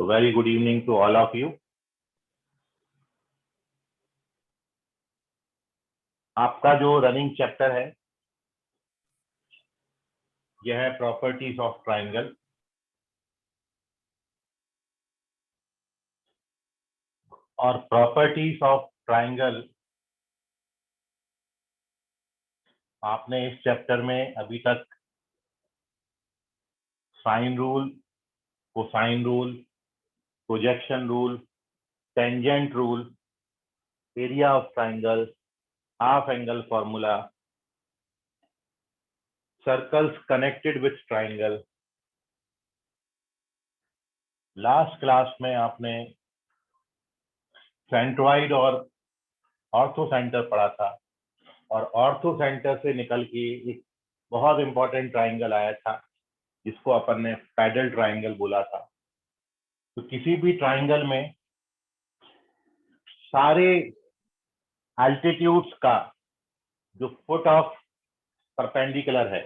So very good evening to all of you. आपका जो running chapter है यह है प्रॉपर्टीज ऑफ ट्राइंगल। और प्रॉपर्टीज ऑफ ट्राइंगल आपने इस चैप्टर में अभी तक sine rule, cosine rule, projection rule, tangent rule, area of triangle, half angle formula, circles connected with triangle. Last class में आपने सेंट्रॉइड और ऑर्थो सेंटर पढ़ा था और ऑर्थो सेंटर से निकल के एक बहुत इंपॉर्टेंट ट्राइंगल आया था जिसको अपन ने पैडल ट्राइंगल बोला था। तो किसी भी ट्राइंगल में सारे एल्टीट्यूड्स का जो फुट ऑफ परपेंडिकुलर है,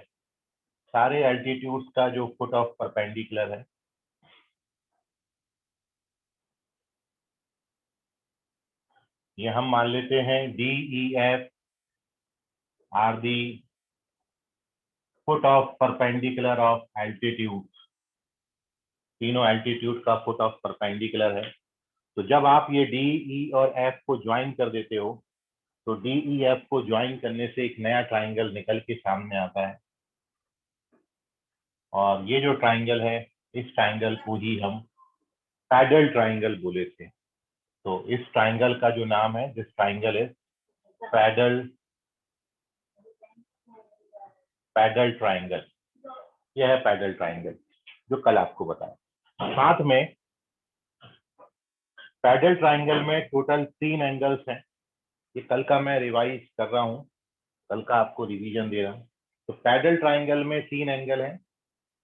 सारे एल्टीट्यूड्स का जो फुट ऑफ परपेंडिकुलर है, ये हम मान लेते हैं D E F are the foot of perpendicular of altitude. तीनों एल्टीट्यूड का फुट ऑफ परपेंडिकुलर है। तो जब आप ये डी ई और एफ को ज्वाइन कर देते हो तो डी ई एफ को ज्वाइन करने से एक नया ट्राइंगल निकल के सामने आता है और ये जो ट्राइंगल है इस ट्राइंगल को ही हम पैडल ट्राइंगल बोले थे। तो इस ट्राइंगल का जो नाम है, this triangle is pedal triangle. यह है पैडल ट्राइंगल जो कल आपको बताया। साथ में पैडल ट्राइंगल में टोटल 3 एंगल्स हैं। ये कल का मैं रिवाइज कर रहा हूँ, कल का आपको रिवीजन दे रहा हूँ। तो पैडल ट्राइंगल में 3 एंगल हैं।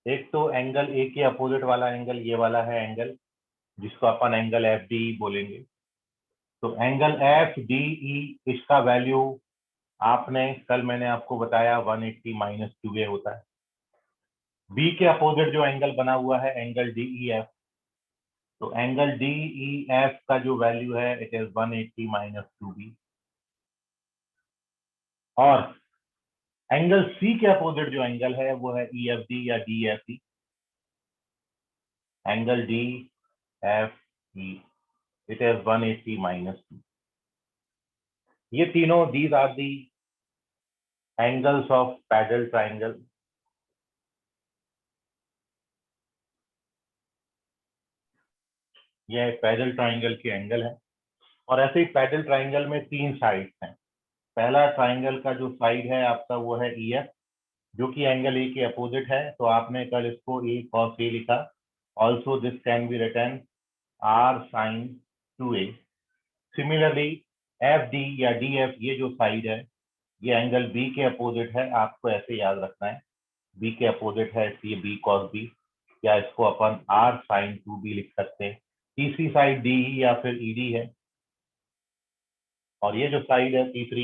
एक तो एंगल ए के अपोजिट वाला एंगल, ये वाला है एंगल जिसको अपन एंगल एफ डी बोलेंगे। तो एंगल एफ डी ई इसका वैल्यू आपने कल मैंने आपको बताया 180 माइनस 2a होता है। बी के अपोजिट जो एंगल बना हुआ है एंगल डी ई एफ, तो एंगल डी ई एफ का जो वैल्यू है इट इज 180 माइनस 2b। और एंगल सी के अपोजिट जो एंगल है वो है ई एफ डी या D F E. Angle D F E it is 180 minus 2। ये तीनों these are the angles of pedal triangle. ये पैडल ट्राइंगल के एंगल है। और ऐसे ही पैडल ट्राइंगल में 3 साइड्स हैं। पहला ट्राइंगल का जो साइड है आपका वो है ई एफ जो कि एंगल ए के अपोजिट है। तो आपने कल इसको ए कॉस ए लिखा। Also this can be written R sine 2a। Similarly F D या डी एफ ये जो साइड है ये एंगल बी के अपोजिट है। आपको ऐसे याद रखना है, बी के अपोजिट है इसलिए बी कॉस बी, या इसको अपन आर साइन 2b लिख सकते हैं। तीसरी साइड डी या फिर ई डी है। और ये जो साइड है तीसरी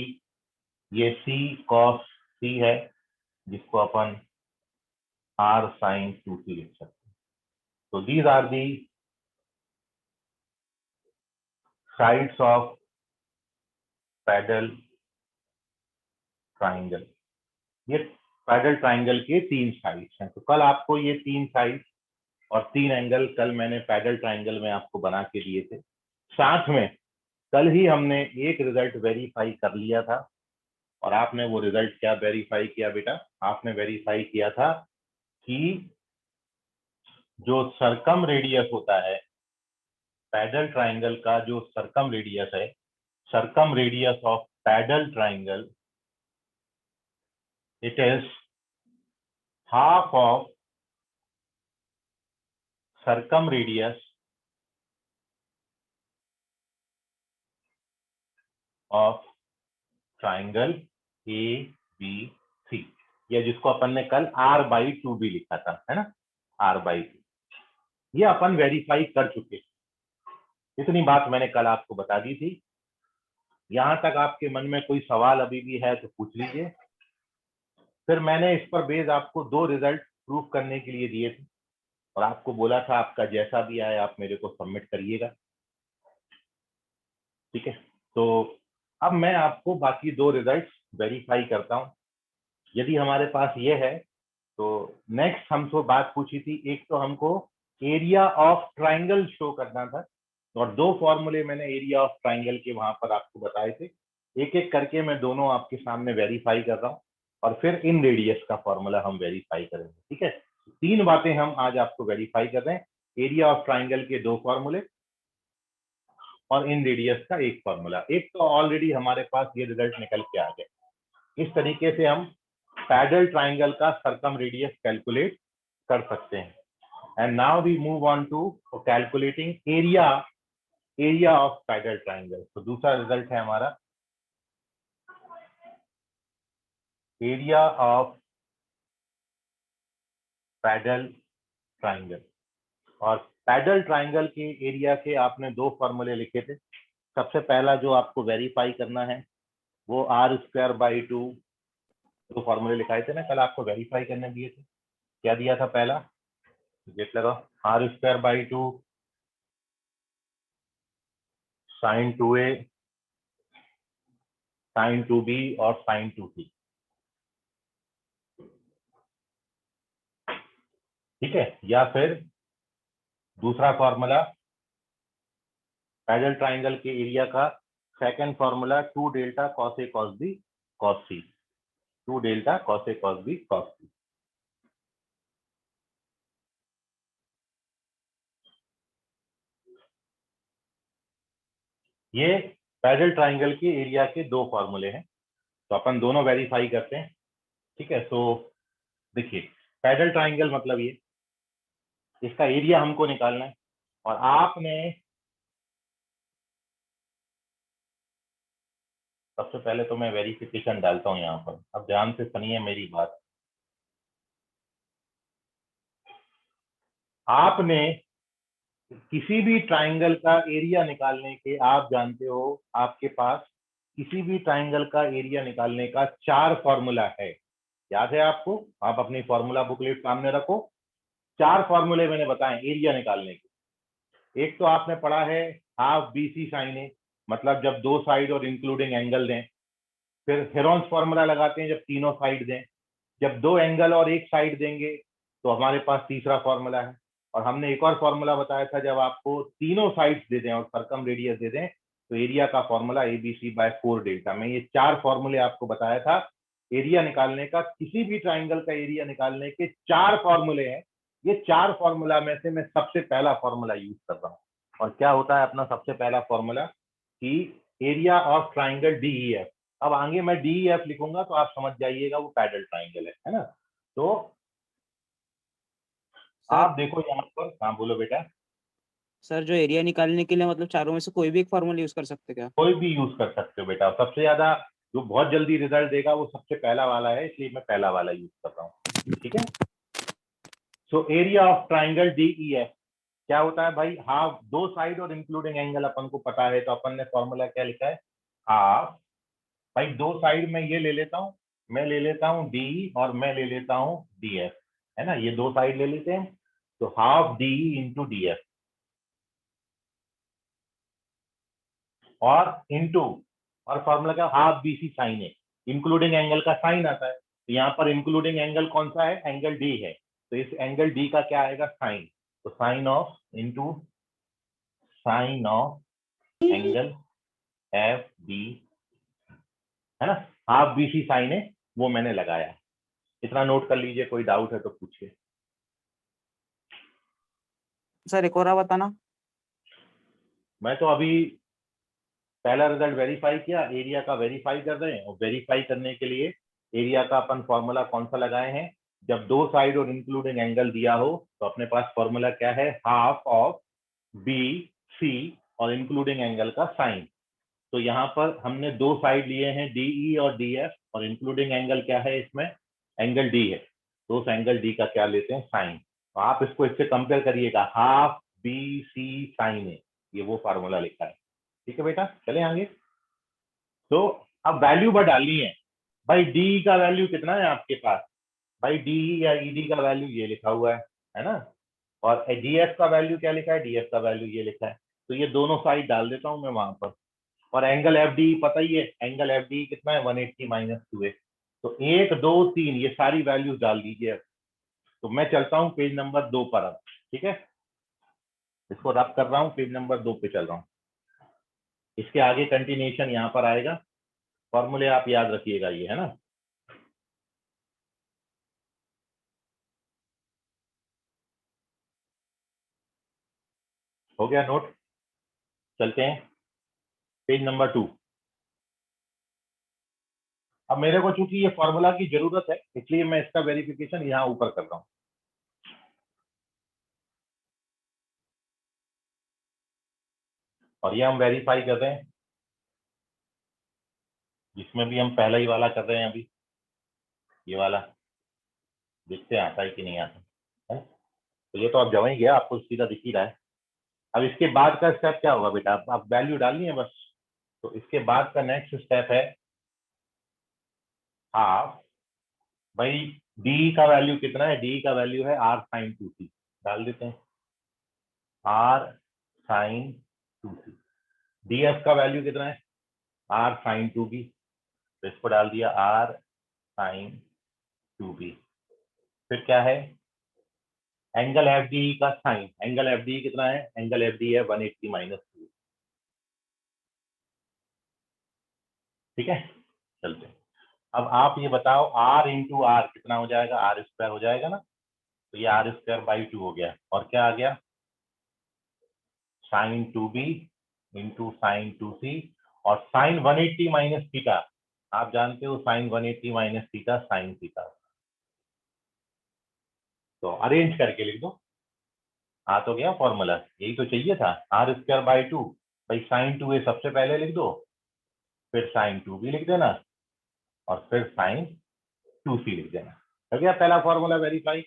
ये सी कॉस सी है जिसको अपन आर साइन 2c लिख सकते हैं। तो these are the sides of pedal triangle. ये पैडल ट्राइंगल के 3 साइड्स हैं। तो कल आपको ये 3 साइड्स और 3 एंगल कल मैंने पैडल ट्राइंगल में आपको बना के दिए थे। साथ में कल ही हमने एक रिजल्ट वेरीफाई कर लिया था। और आपने वो रिजल्ट क्या वेरीफाई किया बेटा? आपने वेरीफाई किया था कि जो सर्कम रेडियस होता है पैडल ट्राइंगल का, जो सर्कम रेडियस है, circumradius of pedal triangle it is half of circumradius of triangle ABC, या जिसको अपन ने कल r/2b लिखा था, है ना, r/2। ये अपन वेरीफाई कर चुके। इतनी बात मैंने कल आपको बता दी थी। यहां तक आपके मन में कोई सवाल अभी भी है तो पूछ लीजिए। फिर मैंने इस पर बेस आपको 2 रिजल्ट प्रूफ करने के लिए दिए थे। और आपको बोला था आपका जैसा भी आए आप मेरे को सबमिट करिएगा, ठीक है। तो अब मैं आपको बाकी दो रिजल्ट वेरीफाई करता हूँ। यदि हमारे पास ये है तो नेक्स्ट हमको बात पूछी थी, एक तो हमको एरिया ऑफ ट्राइंगल शो करना था, और दो फॉर्मूले मैंने एरिया ऑफ ट्राइंगल के वहां पर आपको बताए थे। एक एक करके मैं दोनों आपके सामने वेरीफाई कर रहा हूँ, और फिर इन रेडियस का फॉर्मूला हम वेरीफाई करेंगे, ठीक है। तीन बातें हम आज आपको वेरीफाई कर रहे हैं, एरिया ऑफ ट्राइंगल के दो फॉर्मूले और इन रेडियस का एक फॉर्मूला। एक तो ऑलरेडी हमारे पास ये रिजल्ट निकल के आ गए। इस तरीके से हम पैरेलल ट्राइंगल का सर्कम रेडियस कैलकुलेट कर सकते हैं। And now we move on to calculating area of parallel triangle. तो दूसरा रिजल्ट है हमारा एरिया ऑफ पैरेलल ट्राइंगल। और पैरेलल ट्राइंगल के एरिया के आपने दो फॉर्मूले लिखे थे। सबसे पहला जो आपको वेरीफाई करना है वो r²/2, दो फॉर्मूले लिखाए थे ना कल आपको वेरीफाई करने दिए थे। क्या दिया था पहला, गेट लगाओ, r²/2 sin 2a sin 2b और sin 2c, ठीक है। या फिर दूसरा फॉर्मूला पैरेलल ट्राइंगल के एरिया का second formula 2 delta cos a cos b cos c, 2 delta cos a cos b cos c। ये पैरेलल ट्राइंगल के एरिया के दो फॉर्मूले हैं, तो अपन दोनों वेरीफाई करते हैं, ठीक है। तो देखिए पैरेलल ट्राइंगल मतलब ये, इसका एरिया हमको निकालना है, और आपने सबसे पहले तो मैं वेरिफिकेशन डालता हूं यहाँ पर, अब ध्यान से सुनिए मेरी बात। आपने किसी भी ट्राइंगल का एरिया निकालने के, आप जानते हो आपके पास किसी भी ट्राइंगल का एरिया निकालने का 4 फॉर्मूला है, याद है आपको? आप अपनी फॉर्मूला बुकलेट सामने रखो। 4 फॉर्मूले मैंने बताए एरिया निकालने के। एक तो आपने पढ़ा है हाफ बी सी साइन ए, मतलब जब दो साइड और इंक्लूडिंग एंगल दें। फिर हेरोन्स फॉर्मूला लगाते हैं जब तीनों साइड दें। जब दो एंगल और एक साइड देंगे तो हमारे पास तीसरा फॉर्मूला है। और हमने एक और फॉर्मूला बताया था, जब आपको तीनों साइड्स दे दें और सर्कम रेडियस दे दें तो एरिया का फॉर्मूला ABC/4 डेल्टा। मैं ये 4 फॉर्मूले आपको बताया था एरिया निकालने का, किसी भी ट्राइंगल का एरिया निकालने के 4 फॉर्मूले हैं। ये 4 फॉर्मूला में से मैं सबसे पहला फॉर्मूला यूज कर रहा हूँ। और क्या होता है अपना सबसे पहला फॉर्मूला कि एरिया ऑफ ट्राइंगल DEF। अब आगे मैं DEF लिखूंगा तो आप समझ जाइएगा वो पैरेलल ट्राइंगल है ना। तो सर आप देखो यहाँ पर, हाँ बोलो बेटा। सर जो एरिया निकालने के लिए मतलब चारों में से कोई भी एक फॉर्मूला यूज कर सकते क्या? कोई भी यूज कर सकते हो बेटा, सबसे ज्यादा जो बहुत जल्दी रिजल्ट देगा वो सबसे पहला वाला है, इसलिए मैं पहला वाला यूज कर रहा हूँ, ठीक है। So area of triangle DEF क्या होता है भाई, हाफ, दो साइड और इंक्लूडिंग एंगल अपन को पता है, तो अपन ने फॉर्मूला क्या लिखा है, हाफ, भाई दो साइड में ये ले लेता हूँ, मैं ले लेता हूँ D और मैं ले लेता हूँ DF, है ना, ये दो साइड ले लेते हैं, तो हाफ DE इंटू DF और इंटू, और फॉर्मूला क्या, हाफ BC साइन ए, इंक्लूडिंग एंगल का साइन आता है, तो यहाँ पर इंक्लूडिंग एंगल कौन सा है, एंगल D है, तो इस एंगल D का क्या आएगा, साइन, तो sine of into sine of angle FB, है ना, हाफ BC साइन ए, वो मैंने लगाया। इतना नोट कर लीजिए, कोई डाउट है तो पूछिए। सर एक और बताना। मैं तो अभी पहला रिजल्ट वेरीफाई किया, एरिया का वेरीफाई कर रहे हैं, और वेरीफाई करने के लिए एरिया का अपन फॉर्मूला कौन सा लगाए हैं, जब दो साइड और इंक्लूडिंग एंगल दिया हो तो अपने पास फॉर्मूला क्या है, हाफ ऑफ BC और इंक्लूडिंग एंगल का साइन। तो यहाँ पर हमने दो साइड लिए हैं DE और DF, और इंक्लूडिंग एंगल क्या है इसमें, एंगल D है, तो उस एंगल D का क्या लेते हैं, साइन। तो आप इसको इससे कंपेयर करिएगा, हाफ BC साइन है, ये वो फार्मूला लिखा है, ठीक है बेटा। चले आगे। तो अब वैल्यू पर डालनी है भाई, डी का वैल्यू कितना है आपके पास, भाई डी या ईडी का वैल्यू ये लिखा हुआ है ना, और डीएफ का वैल्यू क्या लिखा है, डीएफ का वैल्यू ये लिखा है। तो ये दोनों साइड डाल देता हूं मैं वहां पर। और एंगल एफ डी पता ही है, एंगल एफ डी कितना है, 180 माइनस 2a। तो 1 2 3 ये सारी वैल्यूज डाल दीजिए। तो मैं चलता हूँ पेज नंबर 2 पर अब, ठीक है। इसको रब कर रहा हूँ, पेज नंबर 2 पे चल रहा हूँ। इसके आगे कंटिन्यूएशन यहाँ पर आएगा। फॉर्मूले आप याद रखिएगा, ये है ना। हो गया नोट। चलते हैं पेज नंबर 2। अब मेरे को चूंकि ये फॉर्मूला की जरूरत है, इसलिए मैं इसका वेरिफिकेशन यहाँ ऊपर कर रहा हूँ। और ये हम वेरीफाई कर रहे हैं, जिसमें भी हम पहला ही वाला कर रहे हैं अभी, ये वाला। देखते हैं आता है कि नहीं आता है। तो ये तो अब जमा ही गया, आपको सीधा दिख ही रहा है। अब इसके बाद का स्टेप क्या होगा बेटा, आप वैल्यू डालनी है बस। तो इसके बाद का नेक्स्ट स्टेप है हाफ, भाई डी का वैल्यू कितना है, डी का वैल्यू है आर साइन 2c। डाल देते हैं आर साइन 2c। डीएफ का वैल्यू कितना है, आर साइन 2b। तो इसको डाल दिया आर साइन 2b। फिर क्या है, एंगल एफ डी का साइन, एंगल एफ डी कितना है, एंगल एफ डी है 180 माइनस 2। ठीक है, चलते हैं। अब आप ये बताओ आर इंटू आर कितना हो जाएगा, आर स्क्वायर हो जाएगा ना। तो ये आर स्क्वायर बाई 2 हो गया। और क्या आ गया, sign 2b into sine 2c। और साइन 180 माइनस थीटा, आप जानते हो sine 180 minus theta sine theta. तो अरेंज करके लिख दो, आ तो गया फॉर्मूला, यही तो चाहिए था। आर स्क्वायर बाई 2, भाई साइन 2a सबसे पहले लिख दो, फिर साइन 2b लिख देना, और फिर साइन 2c लिख देना। हो गया पहला फॉर्मूला वेरीफाई।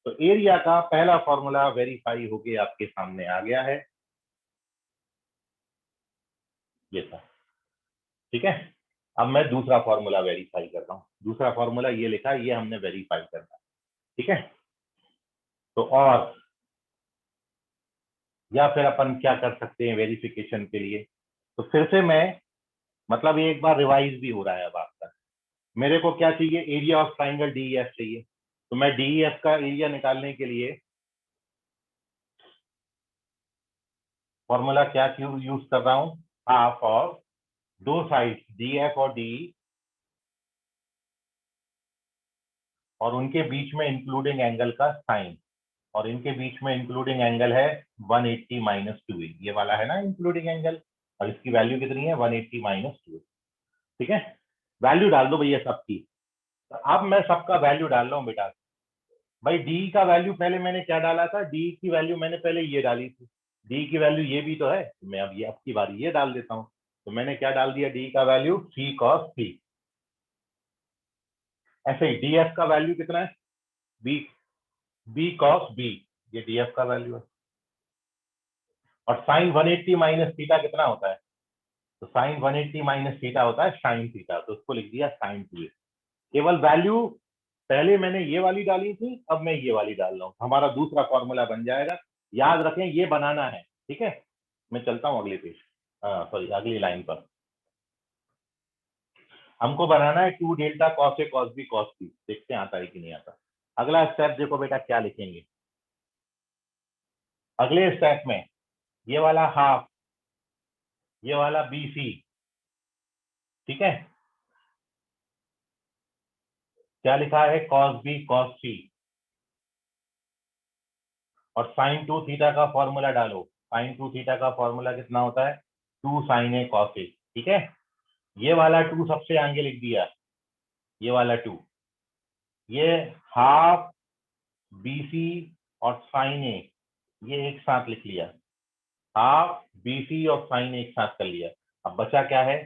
तो एरिया का पहला फॉर्मूला वेरीफाई होके आपके सामने आ गया है, ये था। ठीक है, अब मैं दूसरा फॉर्मूला वेरीफाई कर रहा हूँ। दूसरा फॉर्मूला ये लिखा है, ये हमने वेरीफाई करना है। ठीक है, तो और या फिर अपन क्या कर सकते हैं वेरिफिकेशन के लिए। तो फिर से मैं, मतलब एक बार रिवाइज भी हो रहा है अब आपका। मेरे को क्या चाहिए, एरिया ऑफ ट्राइंगल डीईएफ चाहिए। तो मैं डीईएफ का एरिया निकालने के लिए फॉर्मूला क्या क्यों यूज कर रहा हूं, हाफ ऑफ दो साइड डीएफ और डी, और उनके बीच में इंक्लूडिंग एंगल का साइन, और इनके बीच में इंक्लूडिंग एंगल है 180 माइनस 2a। ये वाला है ना इंक्लूडिंग एंगल, और इसकी वैल्यू कितनी है, 180 माइनस 2a। ठीक है, वैल्यू डाल दो भैया सबकी। तो अब मैं सबका वैल्यू डाल रहा हूँ बेटा। भाई डी का वैल्यू पहले मैंने क्या डाला था, डी की वैल्यू मैंने पहले ये डाली थी। डी की वैल्यू ये भी तो है, तो मैं अब ये अब की बारी ये डाल देता हूँ। तो मैंने क्या डाल दिया, डी का वैल्यू सी कॉस थी। ऐसे ही डीएफ का वैल्यू कितना है, बी बी कॉस बी, ये डीएफ का वैल्यू है। और साइन 180 माइनस थीटा कितना होता है, तो साइन 180 माइनस थीटा होता है साइन थीटा। तो उसको लिख दिया साइन 2a। केवल वैल्यू पहले मैंने ये वाली डाली थी, अब मैं ये वाली डाल रहा हूँ, हमारा दूसरा फॉर्मूला बन जाएगा। याद रखें ये बनाना है। ठीक है, मैं चलता हूँ अगले पेज, सॉरी अगली लाइन पर। हमको बनाना है 2 delta cos A cos B cos सी। देखते हैं आता है कि नहीं आता। अगला स्टेप देखो बेटा क्या लिखेंगे। अगले स्टेप में ये वाला हाफ, ये वाला बी सी। ठीक है, क्या लिखा है, कॉस बी कॉस सी। और साइन 2 थीटा का फॉर्मूला डालो। साइन 2 थीटा का फॉर्मूला कितना होता है, 2 साइन ए कॉस ए। ठीक है, ये वाला 2 सबसे आगे लिख दिया, ये वाला 2। ये हाफ बी सी और साइन ए, ये एक साथ लिख लिया। हाफ बी सी और साइन एक साथ कर लिया। अब बचा क्या है,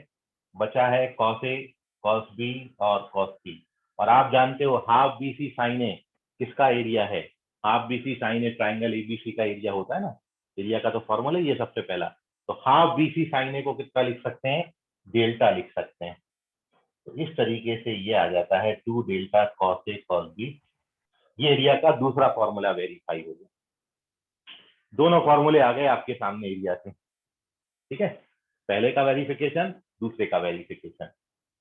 बचा है कॉस ए कॉस बी और कॉस सी। और आप जानते हो half B C sine A किसका एरिया है, half B C sine A triangle ABC का एरिया होता है ना। एरिया का तो फॉर्मूला ये सबसे पहला। तो हाफ बी सी साइन ए को कितना लिख सकते हैं, डेल्टा लिख सकते हैं। तो इस तरीके से ये आ जाता है 2 delta cos A cos B. ये एरिया का दूसरा फॉर्मूला वेरीफाई हो गया। दोनों फॉर्मूले आ गए आपके सामने एरिया से, ठीक है। पहले का वेरिफिकेशन, दूसरे का वेरिफिकेशन,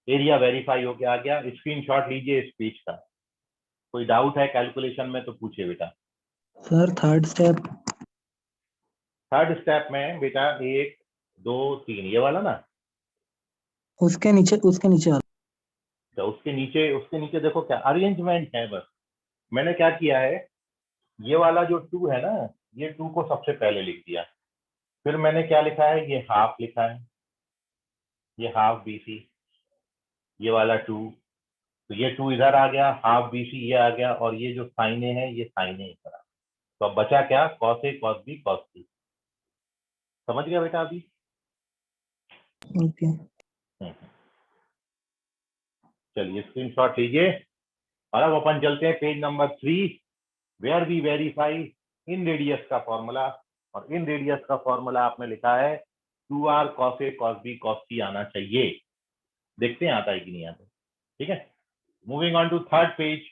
एरिया वेरीफाई होके आ गया। स्क्रीनशॉट लीजिए इस पेज का। कोई डाउट है कैलकुलेशन में तो पूछिए बेटा। Sir third step. Third step में बेटा 1 2 3 ये वाला ना, उसके नीचे वाला। तो उसके नीचे देखो क्या अरेंजमेंट है। बस मैंने क्या किया है, ये वाला जो 2 है ना, ये 2 को सबसे पहले लिख दिया। फिर मैंने क्या लिखा है, ये हाफ लिखा है, ये हाफ BC, ये वाला 2, तो ये 2 इधर आ गया, हाफ BC ये आ गया, और ये जो साइने है ये साइने इधर आ। तो अब बचा क्या, cos A cos B cos C। समझ गया बेटा अभी? ओके। चलिए स्क्रीनशॉट लीजिए और अब अपन चलते हैं page number 3, where we verify inradius का फॉर्मूला। और इन रेडियस का फॉर्मूला आपने लिखा है 2R cos A cos B cos C आना चाहिए। देखते हैं आता है कि नहीं आता, ठीक है। Moving on to third page,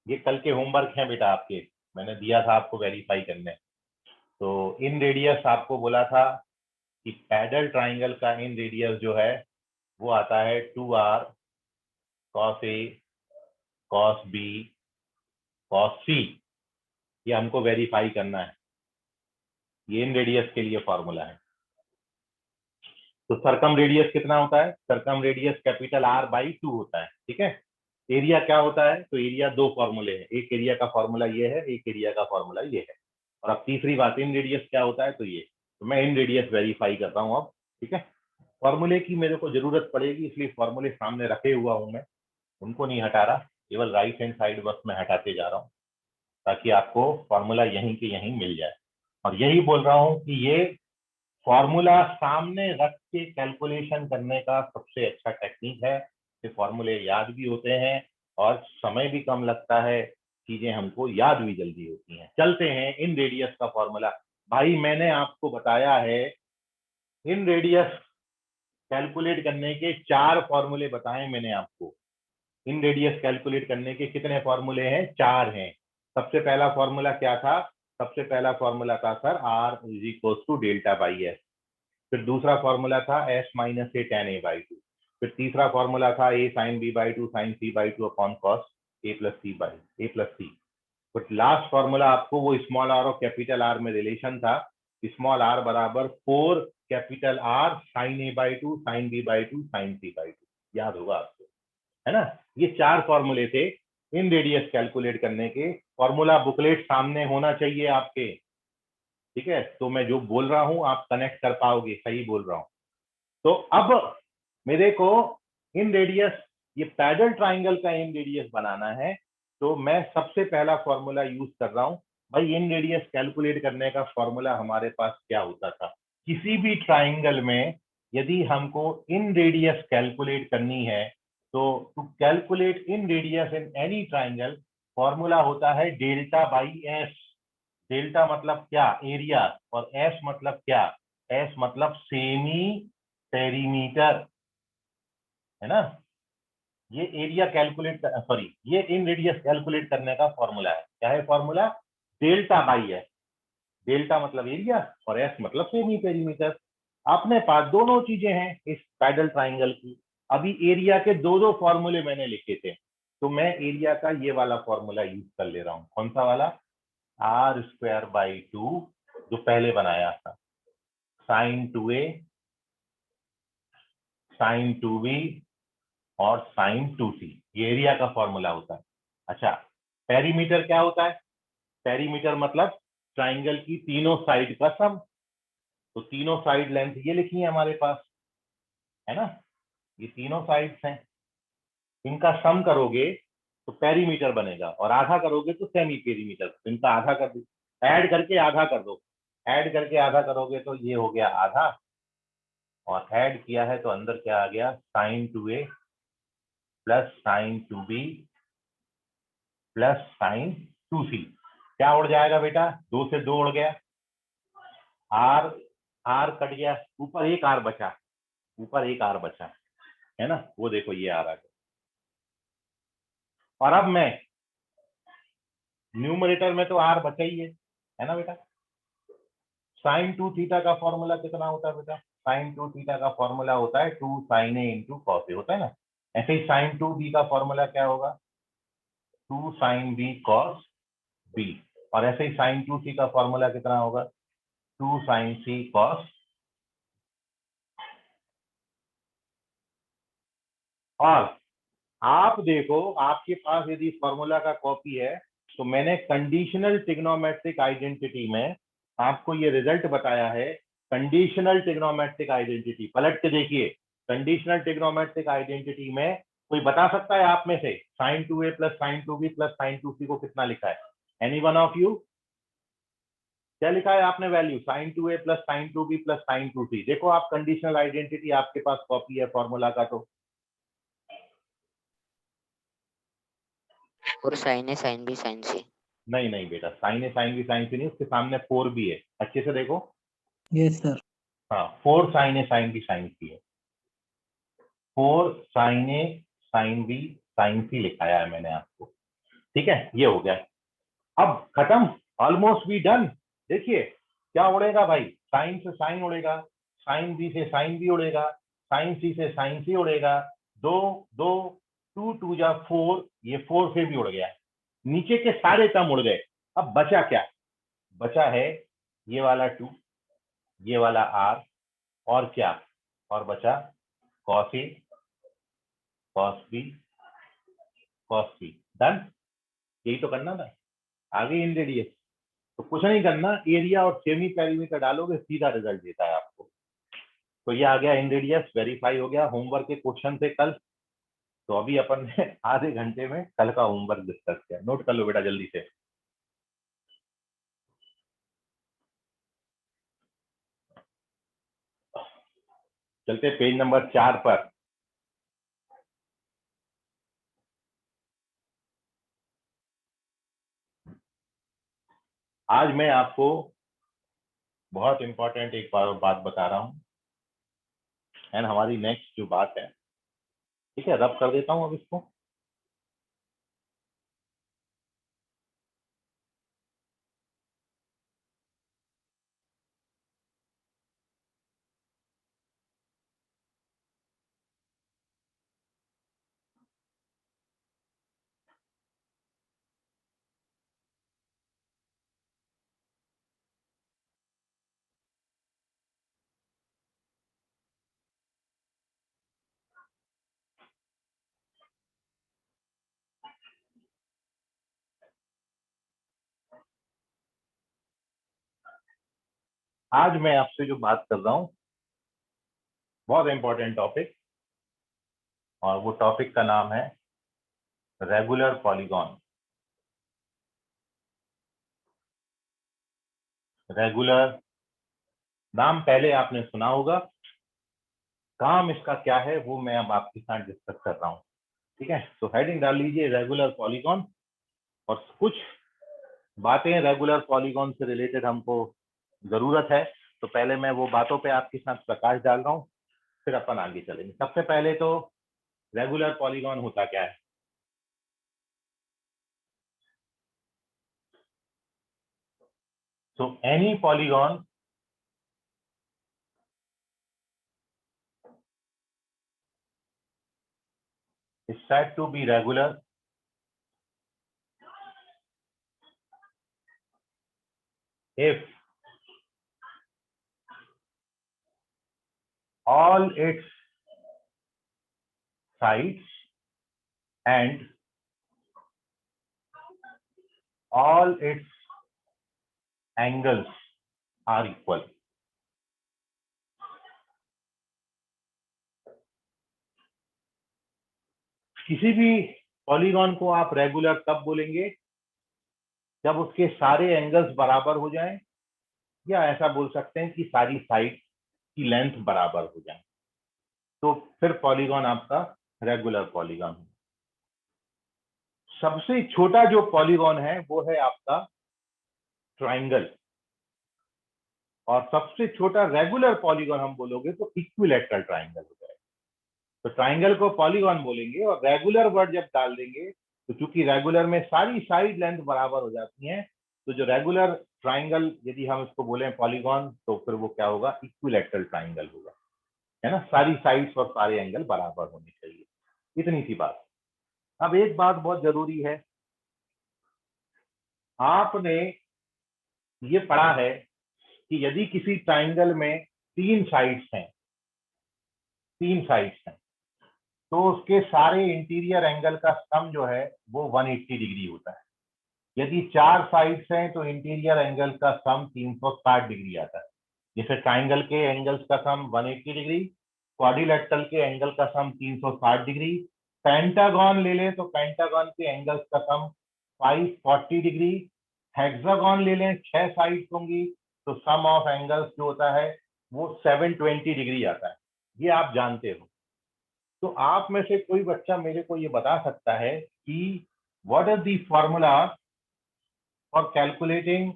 ये कल के होमवर्क हैं बेटा आपके, मैंने दिया था आपको वेरीफाई करने। तो इन रेडियस आपको बोला था कि पैडल ट्राइंगल का इन रेडियस जो है वो आता है 2R cos A cos B cos C। ये हमको वेरीफाई करना है, ये इन रेडियस के लिए फॉर्मूला है। तो सरकम रेडियस कितना होता है, सरकम रेडियस कैपिटल R बाई 2 होता है, ठीक है। एरिया क्या होता है, तो एरिया दो फॉर्मूले हैं, एक एरिया का फॉर्मूला ये है, एक एरिया का फॉर्मूला ये है। और अब तीसरी बात, इन रेडियस क्या होता है, तो ये, तो मैं इन रेडियस वेरीफाई कर रहा हूँ अब, ठीक है। फॉर्मूले की मेरे को जरूरत पड़ेगी, इसलिए फॉर्मूले सामने रखे हुआ हूँ मैं, उनको नहीं हटा रहा, केवल राइट हैंड साइड बस मैं हटाते जा रहा हूँ ताकि आपको फॉर्मूला यहीं के यहीं मिल जाए। और यही बोल रहा हूँ कि ये फॉर्मूला सामने रख के कैलकुलेशन करने का सबसे अच्छा टेक्निक है। ये फॉर्मूले याद भी होते हैं और समय भी कम लगता है, चीजें हमको याद भी जल्दी होती हैं। चलते हैं इन रेडियस का फॉर्मूला। भाई मैंने आपको बताया है इन रेडियस कैलकुलेट करने के 4 फॉर्मूले बताए मैंने आपको। इन रेडियस कैलकुलेट करने के कितने फॉर्मूले हैं, 4 हैं। सबसे पहला फॉर्मूला क्या था, सबसे पहला फॉर्मूला था sir R is equal to delta by S. फिर दूसरा फॉर्मूला था S minus A tan A by 2। फिर तीसरा फॉर्मूला था A sin B by 2 sin C by 2 upon cos A plus C। But last formula आपको वो small r और capital R में रिलेशन था, स्मॉल r बराबर 4 capital R sin A by 2 sin B by 2 sin C by 2, याद होगा आपको, है ना। ये 4 फॉर्मूले थे इन रेडियस कैलकुलेट करने के। फॉर्मूला बुकलेट सामने होना चाहिए आपके, ठीक है, तो मैं जो बोल रहा हूं आप कनेक्ट कर पाओगे, सही बोल रहा हूं। तो अब मेरे को इन रेडियस, ये पैडल ट्राइंगल का इन रेडियस बनाना है, तो मैं सबसे पहला फॉर्मूला यूज कर रहा हूं। भाई इन रेडियस कैलकुलेट करने का फॉर्मूला हमारे पास क्या होता था, किसी भी ट्राइंगल में यदि हमको इन रेडियस कैलकुलेट करनी है, तो to calculate inradius in any triangle formula होता है डेल्टा बाई एस। डेल्टा मतलब क्या, एरिया, और एस मतलब क्या, एस मतलब सेमी पेरीमीटर, है ना। ये एरिया कैलकुलेट, सॉरी, ये इन रेडियस कैलकुलेट करने का फॉर्मूला है। क्या है formula, delta by S. Delta मतलब एरिया और एस मतलब सेमी पेरीमीटर। अपने पास दोनों चीजें हैं इस पैडल ट्राइंगल की। अभी एरिया के दो दो फॉर्मूले मैंने लिखे थे, तो मैं एरिया का ये वाला फॉर्मूला यूज कर ले रहा हूँ। कौन सा वाला, R स्क्वायर बाई 2, जो पहले बनाया था, साइन 2A साइन 2B और साइन 2C, ये एरिया का फॉर्मूला होता है। अच्छा, पेरीमीटर क्या होता है, पेरीमीटर मतलब ट्राइंगल की तीनों साइड का सम। तो तीनों साइड लेंथ ये लिखी है हमारे पास, है ना, ये तीनों साइड्स हैं, इनका सम करोगे तो पेरीमीटर बनेगा, और आधा करोगे तो सेमी पेरीमीटर। इनका आधा कर दो, ऐड करके आधा कर दो, ऐड करके आधा करोगे तो ये हो गया आधा, और ऐड किया है तो अंदर क्या आ गया, sine 2A plus sine 2B plus sine 2C। क्या उड़ जाएगा बेटा, 2 से 2 उड़ गया, आर आर कट गया, ऊपर एक आर बचा, ऊपर एक आर बचा, है ना, वो देखो ये आ रहा है। और अब मैं न्यूमरेटर में तो आर बचा ही है ना बेटा। साइन 2 थीटा का फॉर्मूला कितना होता है बेटा? साइन 2 थीटा का फॉर्मूला होता है 2 sin a into cos A, होता है ना। ऐसे ही साइन 2 बी का फॉर्मूला क्या होगा? 2 sin b cos b। और ऐसे ही साइन 2 सी का फॉर्मूला कितना होगा? 2 sin c cos। और आप देखो, आपके पास यदि फॉर्मूला का कॉपी है तो मैंने कंडीशनल ट्रिग्नोमेट्रिक आइडेंटिटी में आपको ये रिजल्ट बताया है। कंडीशनल ट्रिग्नोमेट्रिक आइडेंटिटी पलट के देखिए। कंडीशनल ट्रिग्नोमेट्रिक आइडेंटिटी में कोई बता सकता है आप में से sin 2a plus sin 2b plus sin 2c को कितना लिखा है? Any one of you? क्या लिखा है आपने value? sin 2a plus sin 2b plus sin 2c। देखो आप कंडीशनल आइडेंटिटी आपके पास कॉपी है फॉर्मूला का तो। और साइन ए साइन बी साइन सी। नहीं नहीं बेटा, साइन ए साइन बी साइन सी नहीं, उसके सामने 4 भी है, अच्छे से देखो। Yes sir. हाँ, 4 साइन ए साइन बी साइन सी है। 4 साइन ए साइन बी साइन सी लिखाया है मैंने आपको। ठीक है, ये हो गया। अब खत्म, ऑलमोस्ट बी डन। देखिए क्या उड़ेगा भाई? साइन से साइन उड़ेगा, साइन बी से साइन बी उड़ेगा, साइन सी से साइन सी उड़ेगा। दो दो, 2 2 जा 4, ये 4 से भी उड़ गया। नीचे के सारे टर्म उड़ गए। अब बचा क्या? बचा है ये वाला 2, ये वाला आर, और क्या? और बचा cos A cos B cos C. Done. यही तो करना था। आगे इन रेडियस तो कुछ नहीं करना, एरिया और सेमी पेरीमीटर डालोगे, सीधा रिजल्ट देता है आपको। तो ये आ गया इन रेडियस, वेरीफाई हो गया। होमवर्क के क्वेश्चन थे कल, तो अभी अपन ने आधे घंटे में कल का होमवर्क डिस्कस किया। नोट कर लो बेटा जल्दी से। चलते पेज नंबर 4 पर। आज मैं आपको बहुत इंपॉर्टेंट एक बात बता रहा हूं, एंड हमारी नेक्स्ट जो बात है, ठीक है, रब कर देता हूं अब इसको। आज मैं आपसे जो बात कर रहा हूं, बहुत इंपॉर्टेंट टॉपिक, और वो टॉपिक का नाम है रेगुलर पॉलीगॉन। रेगुलर नाम पहले आपने सुना होगा, काम इसका क्या है वो मैं अब आपके साथ डिस्कस कर रहा हूं। ठीक है, तो हेडिंग डाल लीजिए रेगुलर पॉलीगॉन, और कुछ बातें रेगुलर पॉलीगॉन से रिलेटेड हमको जरूरत है। तो पहले मैं वो बातों पे आपके साथ प्रकाश डाल रहा हूँ, फिर अपन आगे चलेंगे। सबसे पहले तो रेगुलर पॉलीगॉन होता क्या है? So any polygon is said to be regular if all its sides and all its angles are equal. किसी भी पॉलीगॉन को आप रेगुलर तब बोलेंगे जब उसके सारे एंगल्स बराबर हो जाएं, या ऐसा बोल सकते हैं कि सारी साइड की लेंथ बराबर हो जाए, तो फिर पॉलीगॉन आपका रेगुलर पॉलीगॉन है। सबसे छोटा जो पॉलीगॉन है वो है आपका ट्राइंगल, और सबसे छोटा रेगुलर पॉलीगॉन हम बोलोगे तो इक्विलैटरल ट्राइंगल हो जाएगा। तो ट्राइंगल को पॉलीगॉन बोलेंगे, और रेगुलर वर्ड जब डाल देंगे तो चूंकि रेगुलर में सारी साइड लेंथ बराबर हो जाती हैं, तो जो रेगुलर ट्राइंगल यदि हम इसको बोले पॉलीगॉन, तो फिर वो क्या होगा, इक्विलैटरल ट्राइंगल होगा, है ना। सारी साइड्स और सारे एंगल बराबर होने चाहिए, इतनी सी बात। अब एक बात बहुत जरूरी है, आपने ये पढ़ा है कि यदि किसी ट्राइंगल में तीन साइड्स हैं, तो उसके सारे इंटीरियर एंगल का सम जो है वो 180 डिग्री होता है। यदि चार साइड्स हैं तो इंटीरियर एंगल का सम 360 डिग्री आता है। जैसे ट्राइंगल के एंगल्स का सम 180 डिग्री, क्वाड्रिलेटरल के एंगल का सम 360 डिग्री, पेंटागन ले लें तो पेंटागन के एंगल्स का सम 540 डिग्री, हेक्सागन ले लें 6 साइड्स होंगी तो सम ऑफ एंगल्स जो होता है वो 720 डिग्री आता है। ये आप जानते हो। तो आप में से कोई बच्चा मेरे को ये बता सकता है कि what is the formula for calculating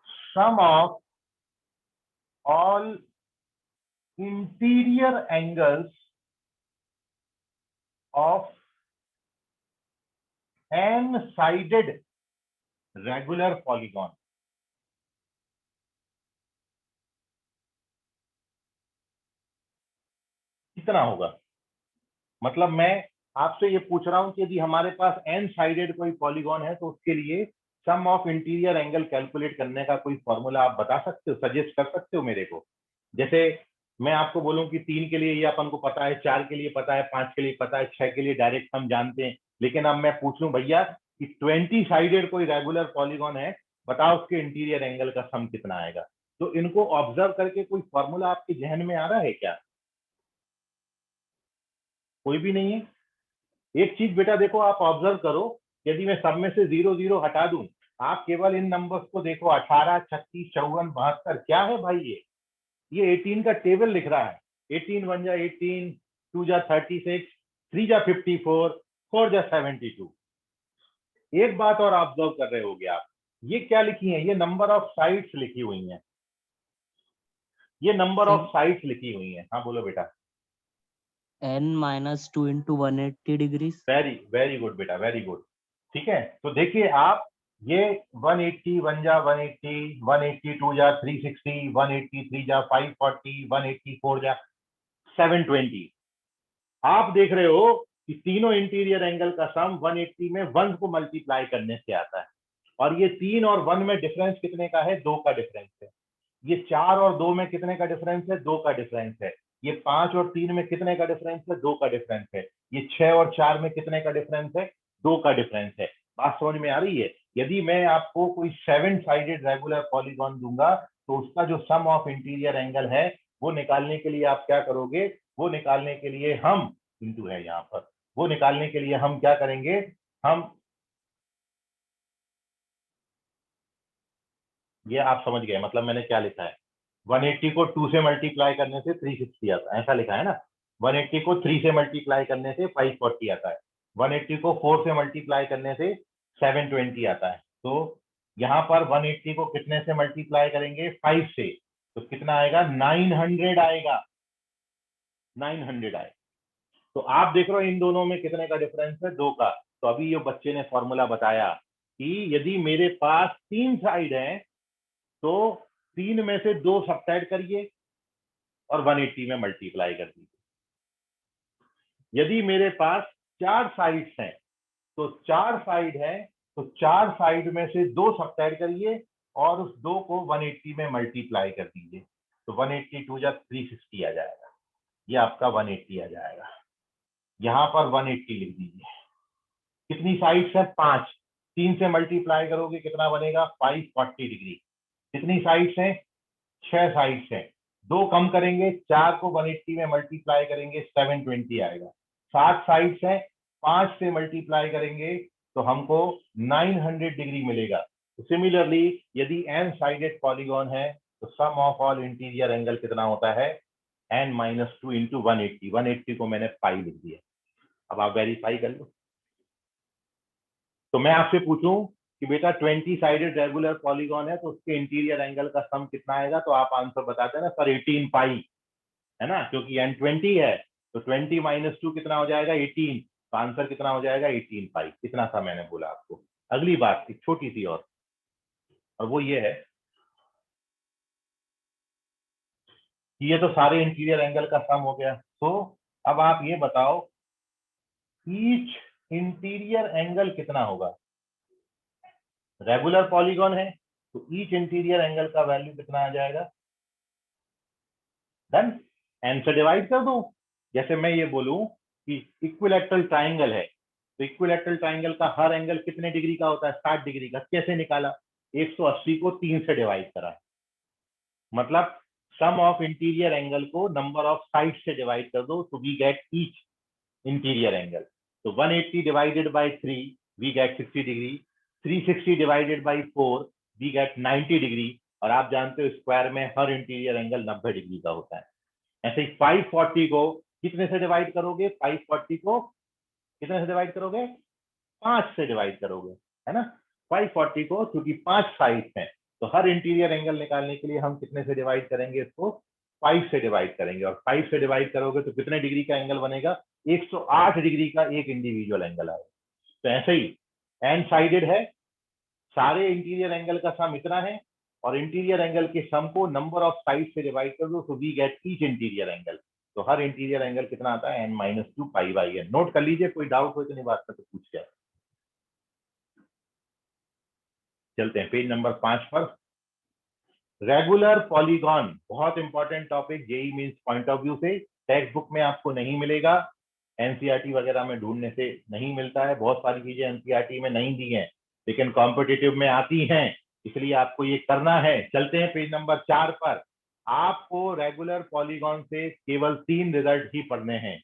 sum of all interior angles of n-sided regular polygon? कितना होगा? मतलब मैं आपसे ये पूछ रहा हूं कि यदि हमारे पास n साइडेड कोई पॉलीगॉन है तो उसके लिए सम ऑफ इंटीरियर एंगल कैलकुलेट करने का कोई फॉर्मूला आप बता सकते हो, सजेस्ट कर सकते हो मेरे को? जैसे मैं आपको बोलूं कि 3 के लिए ये अपन को पता है, 4 के लिए पता है, 5 के लिए पता है, 6 के लिए डायरेक्ट हम जानते हैं, लेकिन अब मैं पूछ लूं भैया कि 20 साइडेड कोई रेगुलर पॉलीगॉन है, बताओ उसके इंटीरियर एंगल का सम कितना आएगा? तो इनको ऑब्जर्व करके कोई फॉर्मूला आपके जहन में आ रहा है क्या? कोई भी नहीं है। एक चीज बेटा देखो, आप ऑब्जर्व करो, यदि मैं सब में से 0 0 हटा दूं, आप केवल इन नंबर्स को देखो, 18, 36, 54, 72, क्या है भाई ये 18 का टेबल लिख रहा है। 18 1 जा 18, 2 जा 36, 3 जा 54, 4 जा 72। एक बात और ऑब्जर्व कर रहे होगे आप, ये क्या लिखी है? ये नंबर ऑफ साइड्स लिखी हुई हैं, ये नंबर ऑफ साइड्स लिखी हुई हैं। हाँ बोलो बेटा। n-2 into 180 degrees। Very good बेटा, वेरी गुड। ठीक है, तो देखिए आप, ये 180 1 जा 180, 182 जा 360, 183 जा 540, 184 जा 720। आप देख रहे हो कि तीनों इंटीरियर एंगल का सम 180 में 1 को मल्टीप्लाई करने से आता है, और ये 3 और 1 में डिफरेंस कितने का है? 2 का डिफरेंस है। ये 4 और 2 में कितने का डिफरेंस है? 2 का डिफरेंस है। ये 5 और 3 में कितने का डिफरेंस है? 2 का डिफरेंस है। ये 6 और 4 में कितने का डिफरेंस है? 2 का डिफरेंस है। बात समझ में आ रही है? यदि मैं आपको कोई 7 साइडेड रेगुलर पॉलीगॉन दूंगा तो उसका जो सम ऑफ इंटीरियर एंगल है वो निकालने के लिए आप क्या करोगे? वो निकालने के लिए हम, इंटू है यहाँ पर, वो निकालने के लिए हम क्या करेंगे? हम, ये आप समझ गए मतलब मैंने क्या लिखा है? 180 को 2 से मल्टीप्लाई करने से 360 आता है, ऐसा लिखा है ना। 180 को 3 से मल्टीप्लाई करने से 540 आता है, 180 को 4 से मल्टीप्लाई करने से 720 आता है। तो यहाँ पर 180 को कितने से मल्टीप्लाई करेंगे? 5 से, तो कितना आएगा? 900 आएगा, 900 आएगा। तो आप देख रहे हो इन दोनों में कितने का डिफरेंस है? 2 का। तो अभी ये बच्चे ने फॉर्मूला बताया कि यदि मेरे पास 3 साइड है तो 3 में से 2 सब्ट्रैक्ट करिए और 180 में मल्टीप्लाई कर दीजिए। यदि मेरे पास 4 साइड्स हैं तो 4 साइड है तो 4 साइड में से 2 सब्ट्रैक्ट करिए और उस 2 को 180 में मल्टीप्लाई कर दीजिए। तो 182 जा 360 आ जाएगा, ये आपका 180 आ जाएगा। यहां पर 180 लिख दीजिए। कितनी साइड्स है? 5। 3 से मल्टीप्लाई करोगे कितना बनेगा? 540 डिग्री। कितनी साइड्स हैं? 6 साइड्स हैं। 2 कम करेंगे, 4 को 180 में मल्टीप्लाई करेंगे 720 आएगा। 7 साइड्स हैं, 5 से मल्टीप्लाई करेंगे तो हमको 900 डिग्री मिलेगा। तो सिमिलरली यदि n साइडेड पॉलीगॉन है तो सम ऑफ ऑल इंटीरियर एंगल कितना होता है? n-2 into 180। 180 को मैंने पाई लिख दिया। अब आप वेरीफाई कर लो। तो मैं आपसे पूछूं कि बेटा 20 साइडेड रेगुलर पॉलीगॉन है तो उसके इंटीरियर एंगल का सम कितना आएगा? तो आप आंसर बताते हैं ना सर 18 पाई, है ना, क्योंकि n 20 है तो 20 - 2 कितना हो जाएगा? 18। तो आंसर कितना हो जाएगा 18 पाई। कितना था मैंने बोला आपको। अगली बात एक छोटी सी और वो ये है कि ये तो सारे इंटीरियर एंगल का सम हो गया। तो अब आप ये बताओ ईच इंटीरियर एंगल कितना होगा। रेगुलर पॉलीगॉन है तो ईच इंटीरियर एंगल का वैल्यू कितना आ जाएगा। डन। एन से डिवाइड कर दूं। जैसे मैं ये बोलूं कि इक्विलैटरल ट्राइंगल है तो इक्विलैटरल ट्राइंगल का हर एंगल कितने डिग्री का होता है 60 डिग्री का। कैसे निकाला 180 को 3 से डिवाइड करा। मतलब सम ऑफ इंटीरियर एंगल को नंबर ऑफ साइड से डिवाइड कर दो तो we get each interior angle. तो 180 divided by 3 we get 60 degree. 360 divided by 4 we get 90 degree. और आप जानते हो स्क्वायर में हर इंटीरियर एंगल 90 डिग्री का होता है। ऐसे ही 540 को कितने से डिवाइड करोगे 540 को कितने से डिवाइड करोगे 5 से डिवाइड करोगे है ना। 540 को क्योंकि 5 साइड हैं तो हर इंटीरियर एंगल निकालने के लिए हम कितने से डिवाइड करेंगे इसको 5 से डिवाइड करेंगे। और 5 से डिवाइड करोगे तो कितने डिग्री का एंगल बनेगा 108 डिग्री का एक इंडिविजुअल एंगल आएगा। तो ऐसे ही एन साइडेड है सारे इंटीरियर एंगल का सम इतना है और इंटीरियर एंगल के सम को नंबर ऑफ साइड से डिवाइड कर दो तो we get each interior angle. तो हर इंटीरियर एंगल कितना आता है n-2 pi by n। Note कर लीजिए कोई डाउट हो इतनी बात में तो पूछ जाए। चलते हैं पेज नंबर 5 पर। रेगुलर पॉलीगॉन बहुत important topic JEE Mains point of view से। टेक्स्ट बुक में आपको नहीं मिलेगा एनसीईआरटी वगैरह में ढूंढने से नहीं मिलता है। बहुत सारी चीजें एनसीईआरटी में नहीं दी हैं लेकिन कॉम्पिटिटिव में आती हैं इसलिए आपको ये करना है। चलते हैं पेज नंबर 4 पर। आपको रेगुलर पॉलीगॉन से केवल 3 रिजल्ट ही पढ़ने हैं।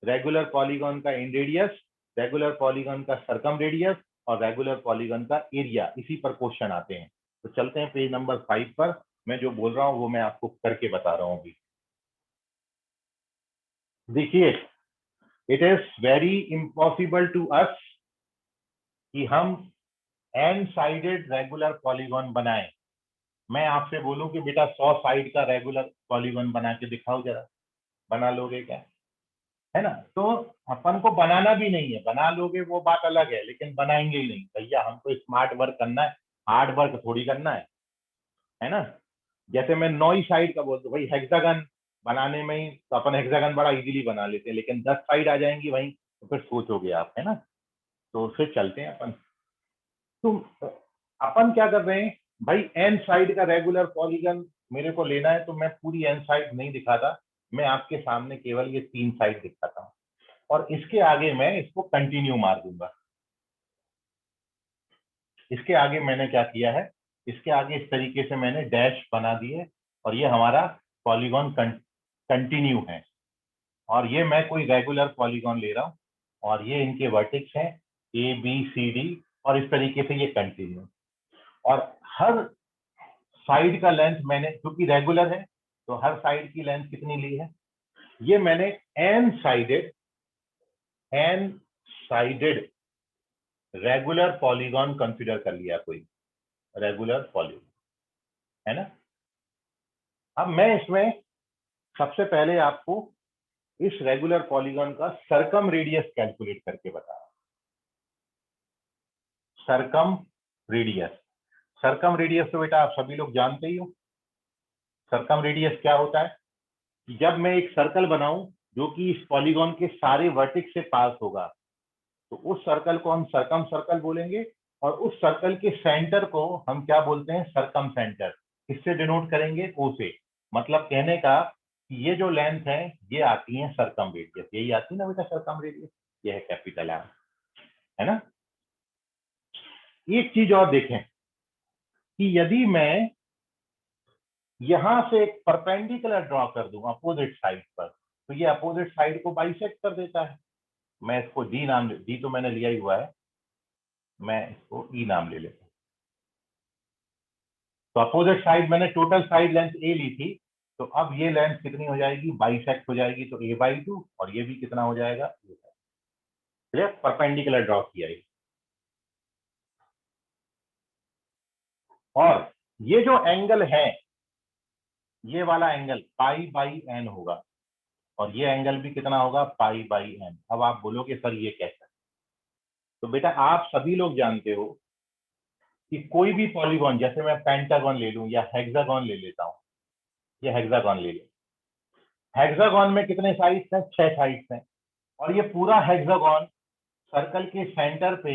रेगुलर पॉलीगॉन का इन रेडियस, रेगुलर पॉलीगॉन का सर्कम रेडियस और रेगुलर पॉलीगॉन का एरिया। इसी पर क्वेश्चन आते हैं। तो चलते हैं पेज नंबर 5 पर। मैं जो बोल रहा हूं वो मैं आपको करके बता रहा हूं अभी। देखिए it is very impossible to us कि हम एन साइडेड रेगुलर पॉलीगॉन बनाएं। मैं आपसे बोलूं कि बेटा 100 साइड का रेगुलर पॉलीगॉन बना के दिखाओ जरा। बना लोगे क्या है ना। तो अपन को बनाना भी नहीं है। बना लोगे वो बात अलग है लेकिन बनाएंगे ही नहीं भैया। हमको स्मार्ट वर्क करना है हार्ड वर्क थोड़ी करना है ना। जैसे मैं 9 साइड का बोलता हूँ भाई हेक्सागन बनाने में ही तो अपन हेक्सागन बड़ा इजीली बना लेते हैं लेकिन 10 साइड आ जाएंगी वहीं तो फिर सोचोगे आप है ना। तो फिर चलते हैं अपन। तो अपन क्या कर रहे हैं भाई एन साइड का रेगुलर पॉलीगन मेरे को लेना है तो मैं पूरी एन साइड नहीं दिखाता। मैं आपके सामने केवल ये 3 साइड दिखाता हूँ और इसके आगे मैं इसको कंटिन्यू मार दूंगा। इसके आगे मैंने क्या किया है इसके आगे इस तरीके से मैंने डैश बना दिए और ये हमारा पॉलीगॉन कंटिन्यू है। और ये मैं कोई रेगुलर पॉलीगॉन ले रहा हूँ और ये इनके वर्टेक्स हैं ए बी सी डी और इस तरीके से ये कंटिन्यू। और हर साइड का लेंथ मैंने क्योंकि रेगुलर है तो हर साइड की लेंथ कितनी ली है ये मैंने n sided regular polygon consider कर लिया कोई रेगुलर पॉलीगॉन है ना। अब मैं इसमें सबसे पहले आपको इस रेगुलर पॉलीगॉन का सर्कम रेडियस कैलकुलेट करके बता रहा हूं। सर्कम रेडियस तो बेटा आप सभी लोग जानते ही हो। सर्कम रेडियस क्या होता है कि जब मैं एक सर्कल बनाऊं जो कि इस पॉलीगॉन के सारे वर्टेक्स से पास होगा तो उस सर्कल को हम सर्कम सर्कल बोलेंगे और उस सर्कल के सेंटर को हम क्या बोलते हैं सर्कम सेंटर। इससे डिनोट करेंगे ओ से। मतलब कहने का कि ये जो लेंथ है ये आती है सर्कम रेडियस। यही आती है ना बेटा सर्कम रेडियस। ये है कैपिटल आर है ना। एक चीज और देखें कि यदि मैं यहां से एक परपेंडिकुलर ड्रॉ कर दूं अपोजिट साइड पर तो ये अपोजिट साइड को बाइसेक्ट कर देता है। मैं इसको डी नाम डी तो मैंने लिया ही हुआ है मैं इसको ई नाम ले लेता हूं। तो अपोजिट साइड मैंने टोटल साइड लेंथ ए ली थी तो अब ये लेंथ कितनी हो जाएगी बाइसेक्ट हो जाएगी तो a/2 और ये भी कितना हो जाएगा क्लियर। परपेंडिकुलर ड्रॉ किया है। और ये जो एंगल है ये वाला एंगल π/n होगा और ये एंगल भी कितना होगा π/n। अब आप बोलोगे सर ये कैसा तो बेटा आप सभी लोग जानते हो कि कोई भी पॉलीगॉन, जैसे मैं पेंटागन ले लूं या हेक्सागन ले लेता हूं, ये हेक्सागन ले ले, हेक्सागन में कितने साइड्स हैं? 6 साइड्स हैं। और ये पूरा हेक्सागन सर्कल के सेंटर पे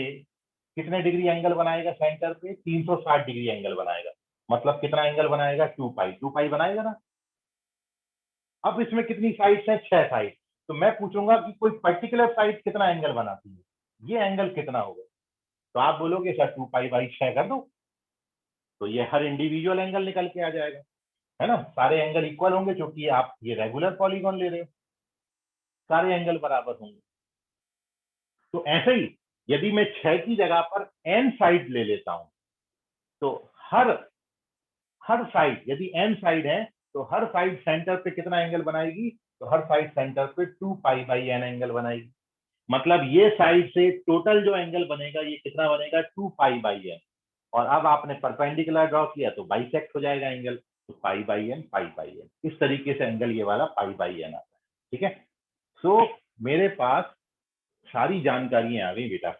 कितने डिग्री एंगल बनाएगा? सेंटर पे 360 डिग्री एंगल बनाएगा। मतलब कितना एंगल बनाएगा? 2 पाई। 2 पाई बनाएगा ना। अब इसमें कितनी साइड्स हैं? 6 साइड। तो मैं पूछूंगा कि कोई पर्टिकुलर साइड कितना एंगल बनाती है, ये एंगल कितना होगा? तो आप बोलोगे सर 2 पाई बाई 6 कर दो, तो ये हर इंडिविजुअल एंगल निकल के आ जाएगा, है ना। सारे एंगल इक्वल होंगे क्योंकि आप ये रेगुलर पॉलीगॉन ले रहे हो, सारे एंगल बराबर होंगे। तो ऐसे ही यदि मैं 6 की जगह पर n साइड ले लेता हूं, तो हर साइड, यदि n साइड है तो हर साइड सेंटर पे कितना एंगल बनाएगी? तो हर साइड सेंटर पे 2 पाई बाई n एंगल बनाएगी। मतलब ये साइड से टोटल जो एंगल बनेगा ये कितना बनेगा? 2 पाई बाई n। और अब आपने परपेंडिकुलर ड्रॉ किया तो बाइसेक्ट हो जाएगा एंगल, तो पाई by n, pi by n। इस तरीके से एंगल ये वाला पाई बाई n आता है। ठीक है, सो मेरे पास सारी जानकारियां आ गई बेटा।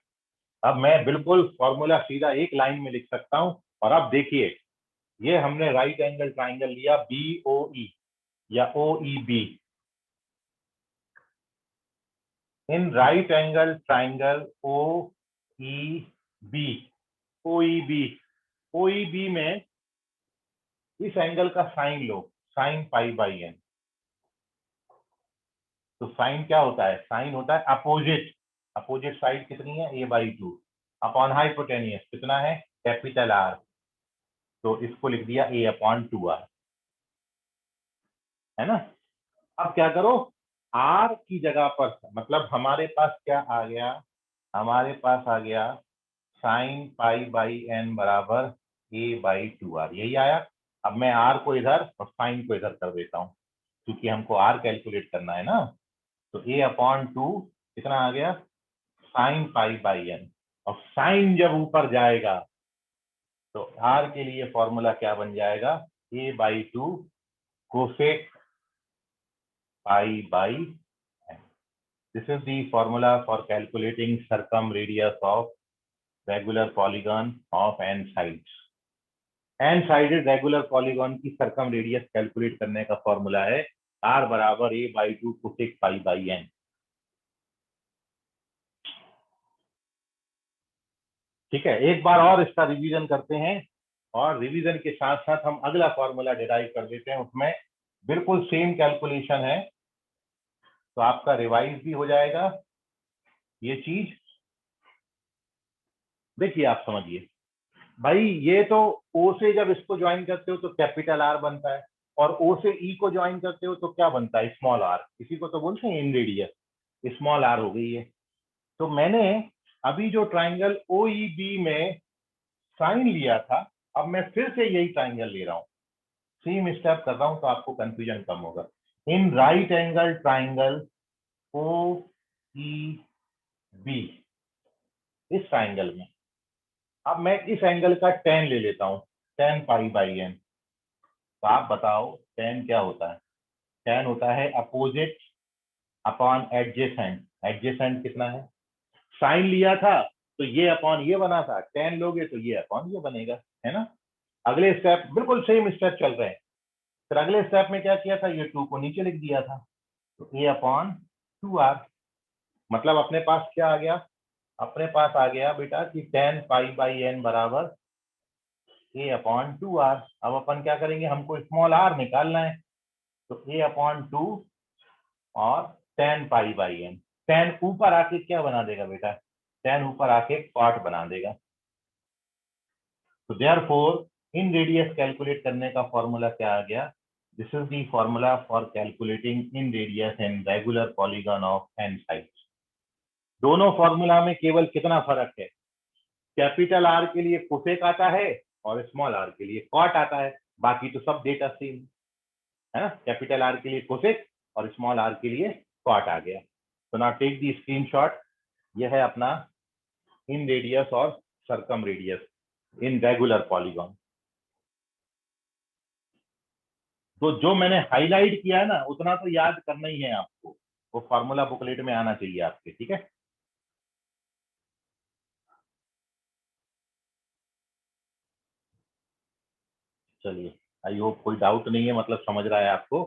अब मैं बिल्कुल फॉर्मूला सीधा एक लाइन में लिख सकता हूं। और अब देखिए, ये हमने राइट एंगल ट्राइंगल लिया BOE या OEB। इन राइट एंगल ट्राइंगल OEB में इस एंगल का साइन लो, साइन पाई बाई n। तो साइन क्या होता है? साइन होता है अपोजिट। अपोजिट साइड कितनी है? a/2 अपॉन हाइपोटेनियस कितना है? Capital R। तो इसको लिख दिया a/2r, है ना। अब क्या करो, R की जगह पर, मतलब हमारे पास क्या आ गया? हमारे पास आ गया साइन पाई बाई n बराबर a/2r, यही आया। अब मैं R को इधर और साइन को इधर कर देता हूं क्योंकि हमको R कैलकुलेट करना है ना। तो a/2 कितना आ गया? Sign pi by n। और साइन जब ऊपर जाएगा तो R के लिए फॉर्मूला क्या बन जाएगा? a/2 cosec pi by n। This is the formula for calculating circumradius of regular polygon of n sides। n sided regular polygon की सर्कम रेडियस कैलकुलेट करने का फॉर्मूला है R बराबर a/2 cosec pi by n। ठीक है, एक बार और इसका रिवीजन करते हैं और रिवीजन के साथ साथ हम अगला फॉर्मूला डिराइव कर देते हैं। उसमें बिल्कुल सेम कैलकुलेशन है, तो आपका रिवाइज भी हो जाएगा ये चीज। देखिए आप समझिए भाई, ये तो O से जब इसको ज्वाइन करते हो तो कैपिटल R बनता है, और O से E को ज्वाइन करते हो तो क्या बनता है? Small r। इसी को तो बोलते हैं इन रेडियस, स्मॉल r हो गई है। तो मैंने अभी जो ट्राइंगल OEB में साइन लिया था, अब मैं फिर से यही ट्राइंगल ले रहा हूं, सेम स्टेप कर रहा हूं तो आपको कंफ्यूजन कम होगा। इन राइट एंगल ट्राइंगल OEB, इस ट्राइंगल में अब मैं इस एंगल का tan ले लेता हूं, tan पाई बाई n। तो आप बताओ tan क्या होता है? tan होता है अपोजिट अपॉन एडजेसेंट। एडजेसेंट कितना है? साइन लिया था तो ये अपॉन ये बना था, tan लोगे तो ये अपॉन ये बनेगा, है ना। अगले स्टेप बिल्कुल सेम स्टेप चल रहे हैं। फिर अगले स्टेप में क्या किया था? ये 2 को नीचे लिख दिया था, तो a/2r। मतलब अपने पास क्या आ गया? अपने पास आ गया बेटा कि tan पाई बाई n बराबर a/2r। अब अपन क्या करेंगे? हमको स्मॉल r निकालना है, तो a/2 और tan pi by n। tan ऊपर आके क्या बना देगा बेटा? tan ऊपर आके कॉट बना देगा। तो देयरफॉर इन रेडियस कैलकुलेट करने का फॉर्मूला क्या आ गया? This is the formula for calculating in radius in regular polygon of n sides. दोनों फॉर्मूला में केवल कितना फर्क है? कैपिटल R के लिए कोसेक आता है और स्मॉल r के लिए कॉट आता है, बाकी तो सब डेटा सेम है ना। कैपिटल R के लिए कोसेक और स्मॉल r के लिए कॉट आ गया। तो नाउ टेक दी स्क्रीनशॉट। यह है अपना इन रेडियस और circum radius in regular polygon. तो जो मैंने हाईलाइट किया है ना, उतना तो याद करना ही है आपको, वो फॉर्मूला बुकलेट में आना चाहिए आपके। ठीक है, चलिए, आई होप कोई डाउट नहीं है, मतलब समझ रहा है आपको।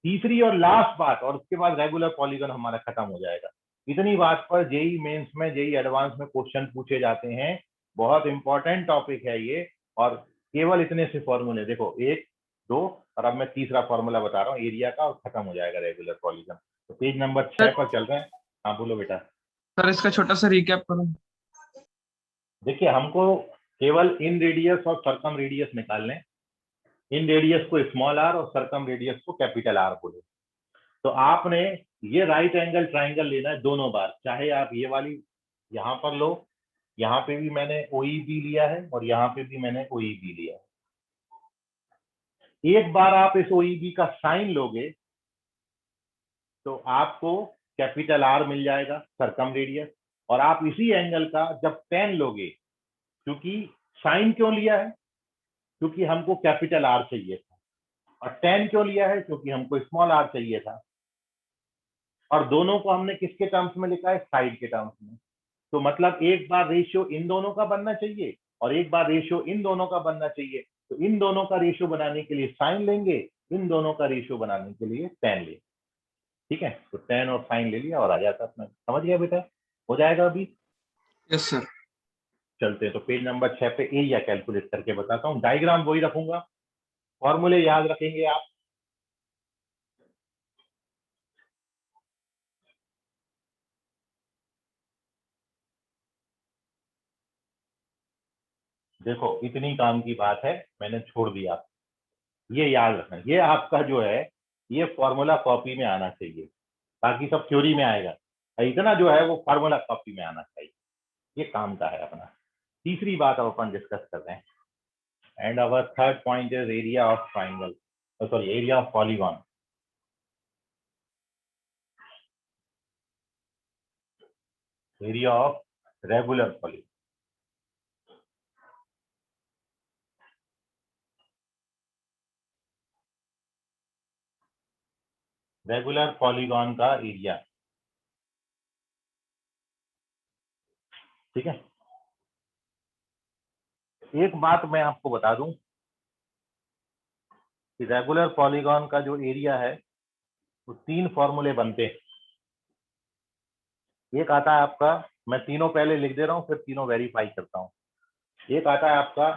तीसरी और लास्ट बात, और उसके बाद रेगुलर पॉलीगन हमारा खत्म हो जाएगा। इतनी बात पर जेई मेंस में, जेई एडवांस में क्वेश्चन पूछे जाते हैं। बहुत इंपॉर्टेंट टॉपिक है ये, और केवल इतने से फॉर्मूले देखो, 1 2, और अब मैं तीसरा फॉर्मूला बता रहा हूँ एरिया का, और खत्म हो जाएगा रेगुलर पॉलीगन। तो पेज नंबर 6 पर चल रहे हैं। हाँ बोलो बेटा। सर इसका छोटा सा रिकैप करो। देखिए, हमको केवल इन रेडियस और सर्कम रेडियस निकालने। इन रेडियस को स्मॉल आर और सर्कम रेडियस को कैपिटल आर बोले। तो आपने ये राइट एंगल ट्राइंगल लेना है दोनों बार, चाहे आप ये वाली यहाँ पर लो, यहाँ पे भी मैंने OEB लिया है और यहाँ पे भी मैंने OEB लिया है। एक बार आप इस OEB का साइन लोगे तो आपको कैपिटल आर मिल जाएगा, सर्कम रेडियस। और आप इसी एंगल का जब tan लोगे, क्योंकि साइन क्यों लिया है, क्योंकि हमको कैपिटल आर चाहिए था, और tan क्यों लिया है, क्योंकि हमको स्मॉल आर चाहिए था। और दोनों को हमने किसके टर्म्स में लिखा है, साइड के टर्म्स में। तो मतलब एक बार रेशियो इन दोनों का बनना चाहिए और एक बार रेशियो इन दोनों का बनना चाहिए। तो इन दोनों का रेशियो बनाने के लिए साइन लेंगे, इन दोनों का रेशियो बनाने के लिए tan लेंगे। ठीक है, तो tan और साइन ले लिया और आ जाता अपना। समझ गया बेटा? हो जाएगा अभी? Yes sir. चलते हैं तो पेज नंबर 6 पे एरिया कैलकुलेट करके बताता हूँ। डायग्राम वही रखूंगा, फॉर्मूले याद रखेंगे आप। देखो, इतनी काम की बात है, मैंने छोड़ दिया। ये याद रखना, ये आपका जो है ये फॉर्मूला कॉपी में आना चाहिए, बाकी सब थ्योरी में आएगा। इतना जो है वो फॉर्मूला कॉपी में आना चाहिए, ये काम का है अपना। तीसरी बात अब अपन डिस्कस कर रहे हैं, and our third point is area of triangle, sorry area of polygon. Area of regular polygon. Regular polygon का एरिया, ठीक है। एक बात मैं आपको बता दूं कि रेगुलर पॉलीगॉन का जो एरिया है वो 3 फॉर्मूले बनते हैं। एक आता है आपका, मैं तीनों पहले लिख दे रहा हूं, फिर तीनों वेरीफाई करता हूं। एक आता है आपका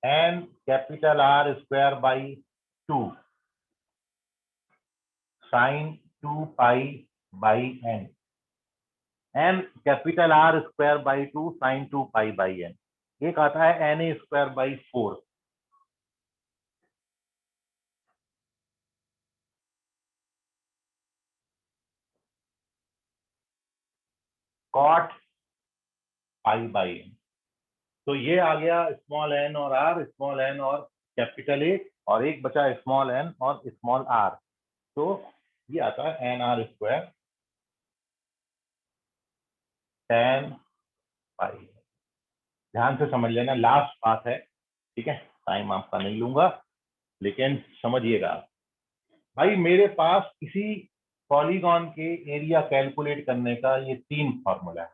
n capital R square by 2 sine 2 pi by n, n capital R square by 2 sine 2 pi by n। एक आता है NA square by 4 cot pi by n। तो ये आ गया स्मॉल n और r, स्मॉल n और कैपिटल A, और एक बचा स्मॉल n और स्मॉल r। तो ये आता है NR स्क्वायर tan पाई। ध्यान से समझ लेना, लास्ट बात है, ठीक है, टाइम आपका नहीं लूंगा, लेकिन समझिएगा भाई। मेरे पास किसी पॉलीगॉन के एरिया कैलकुलेट करने का ये 3 फॉर्मूला है।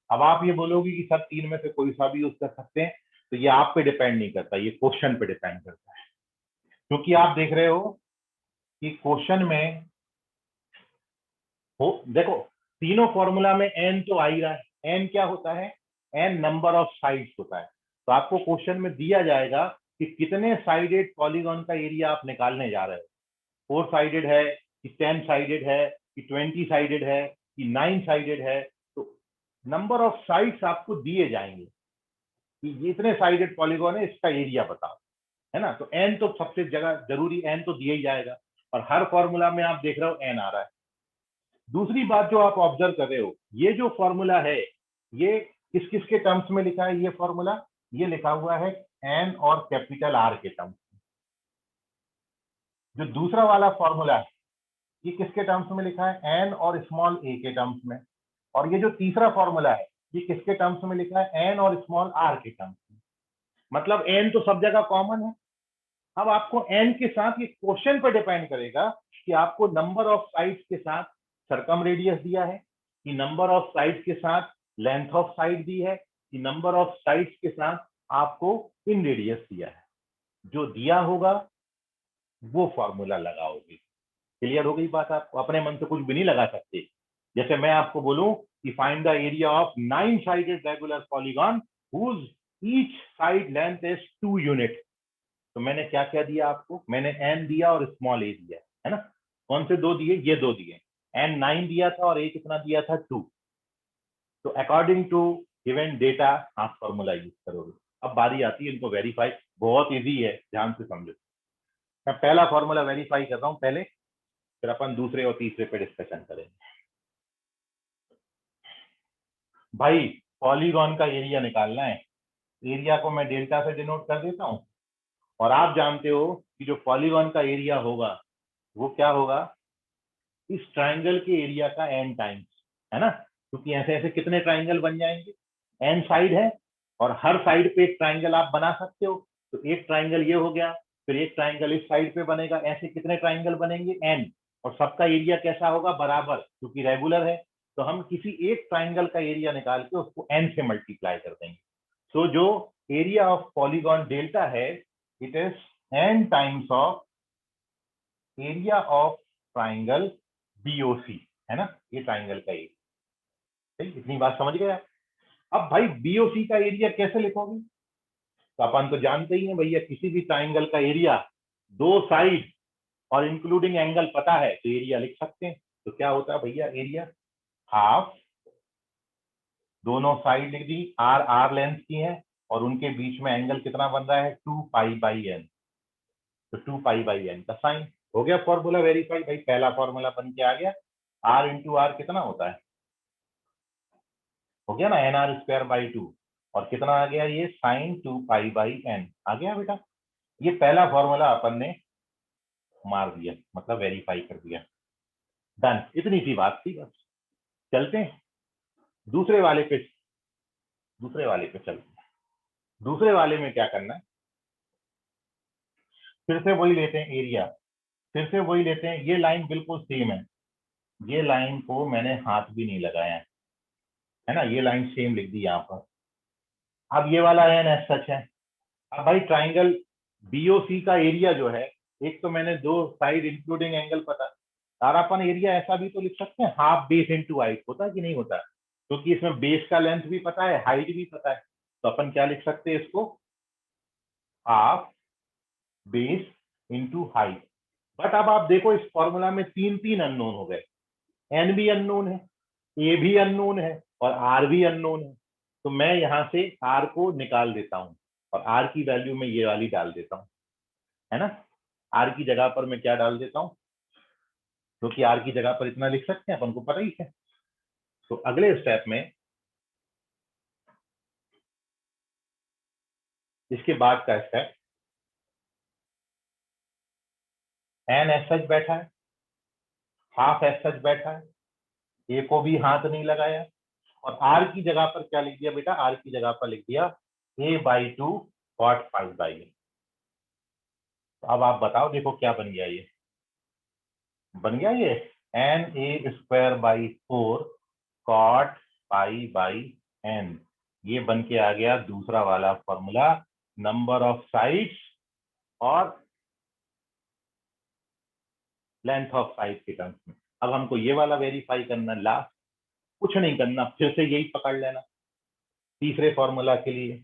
अब आप ये बोलोगे कि सर 3 में से कोई सा भी यूज कर सकते हैं, तो ये आप पे डिपेंड नहीं करता, ये क्वेश्चन पे डिपेंड करता है। क्योंकि आप देख रहे हो कि क्वेश्चन में हो, देखो तीनों फॉर्मूला में n तो आ ही रहा है। n क्या होता है, n नंबर ऑफ साइड्स होता है। तो आपको क्वेश्चन में दिया जाएगा कि कितने साइडेड पॉलीगॉन का एरिया आप निकालने जा रहे हो। 4 साइडेड है कि 10 साइडेड है कि 20 साइडेड है कि 9 साइडेड है। तो नंबर ऑफ साइड्स आपको दिए जाएंगे कि ये इतने साइडेड पॉलीगॉन है, इसका एरिया बताओ, है ना। तो n तो सबसे जगह जरूरी, n तो दिया ही जाएगा, और हर फॉर्मूला में आप देख रहे हो n आ रहा है। दूसरी बात जो आप ऑब्जर्व कर रहे हो, ये जो फॉर्मूला है ये किस किस के टर्म्स में लिखा है, ये फॉर्मूला ये लिखा हुआ है n और कैपिटल R के टर्म्स में। जो दूसरा वाला फॉर्मूला है ये किसके टर्म्स में लिखा है, n और स्मॉल a के टर्म्स में। और ये जो तीसरा फॉर्मूला है ये किसके टर्म्स में लिखा है, n और स्मॉल r के टर्म्स में। मतलब n तो सब जगह कॉमन है। अब आपको n के साथ ये क्वेश्चन पर डिपेंड करेगा कि आपको नंबर ऑफ साइड्स के साथ सर्कम रेडियस दिया है, कि नंबर ऑफ साइड्स के साथ लेंथ ऑफ साइड दी है, कि नंबर ऑफ साइड्स के साथ आपको इन रेडियस दिया है, जो दिया होगा वो फॉर्मूला लगाओगे। क्लियर हो गई बात? आपको अपने मन से कुछ भी नहीं लगा सकते। जैसे मैं आपको बोलूं कि find the area of 9 sided regular polygon whose each side length is 2 unit, तो मैंने क्या क्या दिया आपको? मैंने n दिया और स्मॉल a दिया, है ना। कौन से दो दिए? ये दो दिए। n 9 दिया था और a कितना दिया था? 2। तो अकॉर्डिंग टू गिवन डेटा आप फॉर्मूला यूज करोगे। अब बारी आती है इनको वेरीफाई, बहुत इजी है, ध्यान से समझो। मैं पहला फॉर्मूला वेरीफाई कर रहा हूं पहले, फिर अपन दूसरे और तीसरे पे डिस्कशन करेंगे। भाई पॉलीगॉन का एरिया निकालना है, एरिया को मैं डेल्टा से डिनोट कर देता हूं, और आप जानते हो कि जो पॉलीगॉन का एरिया होगा वो क्या होगा? इस ट्राइंगल के एरिया का n टाइम्स, है ना। क्योंकि ऐसे ऐसे कितने ट्राइंगल बन जाएंगे? n साइड है और हर साइड पे एक ट्राइंगल आप बना सकते हो, तो एक ट्राइंगल ये हो गया, फिर एक ट्राइंगल इस साइड पे बनेगा, ऐसे कितने ट्राइंगल बनेंगे? n, और सबका एरिया कैसा होगा? बराबर, क्योंकि रेगुलर है। तो हम किसी एक ट्राइंगल का एरिया निकाल के उसको n से मल्टीप्लाई कर देंगे। सो जो एरिया ऑफ पॉलीगॉन डेल्टा है, it is n times of area of triangle BOC, है ना। ये ट्राइंगल का एरिया, इतनी बात समझ गए आप? अब भाई BOC का एरिया कैसे लिखोगे? तो अपन तो जानते ही हैं भैया, किसी भी ट्राइंगल का एरिया दो साइड और इंक्लूडिंग एंगल पता है तो एरिया लिख सकते हैं। तो क्या होता है भैया? एरिया हाफ, दोनों साइड लिख दी, r लेंथ की है, और उनके बीच में एंगल कितना बन रहा है? 2π/n, तो 2π/n का साइन हो गया। फॉर्मूला वेरीफाई भाई, पहला फॉर्मूला बन के आ गया। r इंटू आर कितना होता है? हो गया ना, nr²/2, और कितना आ गया? ये sin 2π/n आ गया बेटा। ये पहला फॉर्मूला अपन ने मार दिया, मतलब वेरीफाई कर दिया, डन। इतनी सी बात थी बस। चलते हैं दूसरे वाले पे, दूसरे वाले पे चलते हैं। दूसरे वाले में क्या करना है? फिर से वही लेते हैं एरिया, फिर से वही लेते हैं। ये लाइन बिल्कुल सेम है, ये लाइन को मैंने हाथ भी नहीं लगाया है ना, ये लाइन सेम लिख दी यहाँ पर। अब ये वाला n एज सच है। अब भाई ट्राइंगल BOC का एरिया जो है, एक तो मैंने दो साइड इंक्लूडिंग एंगल पता, और अपन एरिया ऐसा भी तो लिख सकते हैं, हाफ बेस इंटू हाइट, होता है कि नहीं होता? क्योंकि इसमें बेस का लेंथ भी पता है, हाइट भी पता है, तो अपन क्या लिख सकते हैं इसको? Half base into height. But अब आप देखो इस फॉर्मूला में तीन तीन अननोन हो गए, n भी अननोन है, a भी अननोन है, और r भी अननोन है। तो मैं यहां से r को निकाल देता हूं और r की वैल्यू में ये वाली डाल देता हूं, है ना। r की जगह पर मैं क्या डाल देता हूं? क्योंकि r की जगह पर इतना लिख सकते हैं, अपन को पता ही है। तो अगले स्टेप में, इसके बाद का स्टेप, n एज सच बैठा है, हाफ एज सच बैठा है, a को भी हाथ नहीं लगाया, और r की जगह पर क्या लिख दिया बेटा? r की जगह पर लिख दिया a/2 cot π/n। तो अब आप बताओ, देखो क्या बन गया? ये बन गया ये na²/4 cot π/n। ये बन के आ गया दूसरा वाला फॉर्मूला, नंबर ऑफ साइड्स और लेंथ ऑफ साइड के टर्म्स में। अब हमको ये वाला वेरीफाई करना, लास्ट कुछ नहीं करना, फिर से यही पकड़ लेना। तीसरे फॉर्मूला के लिए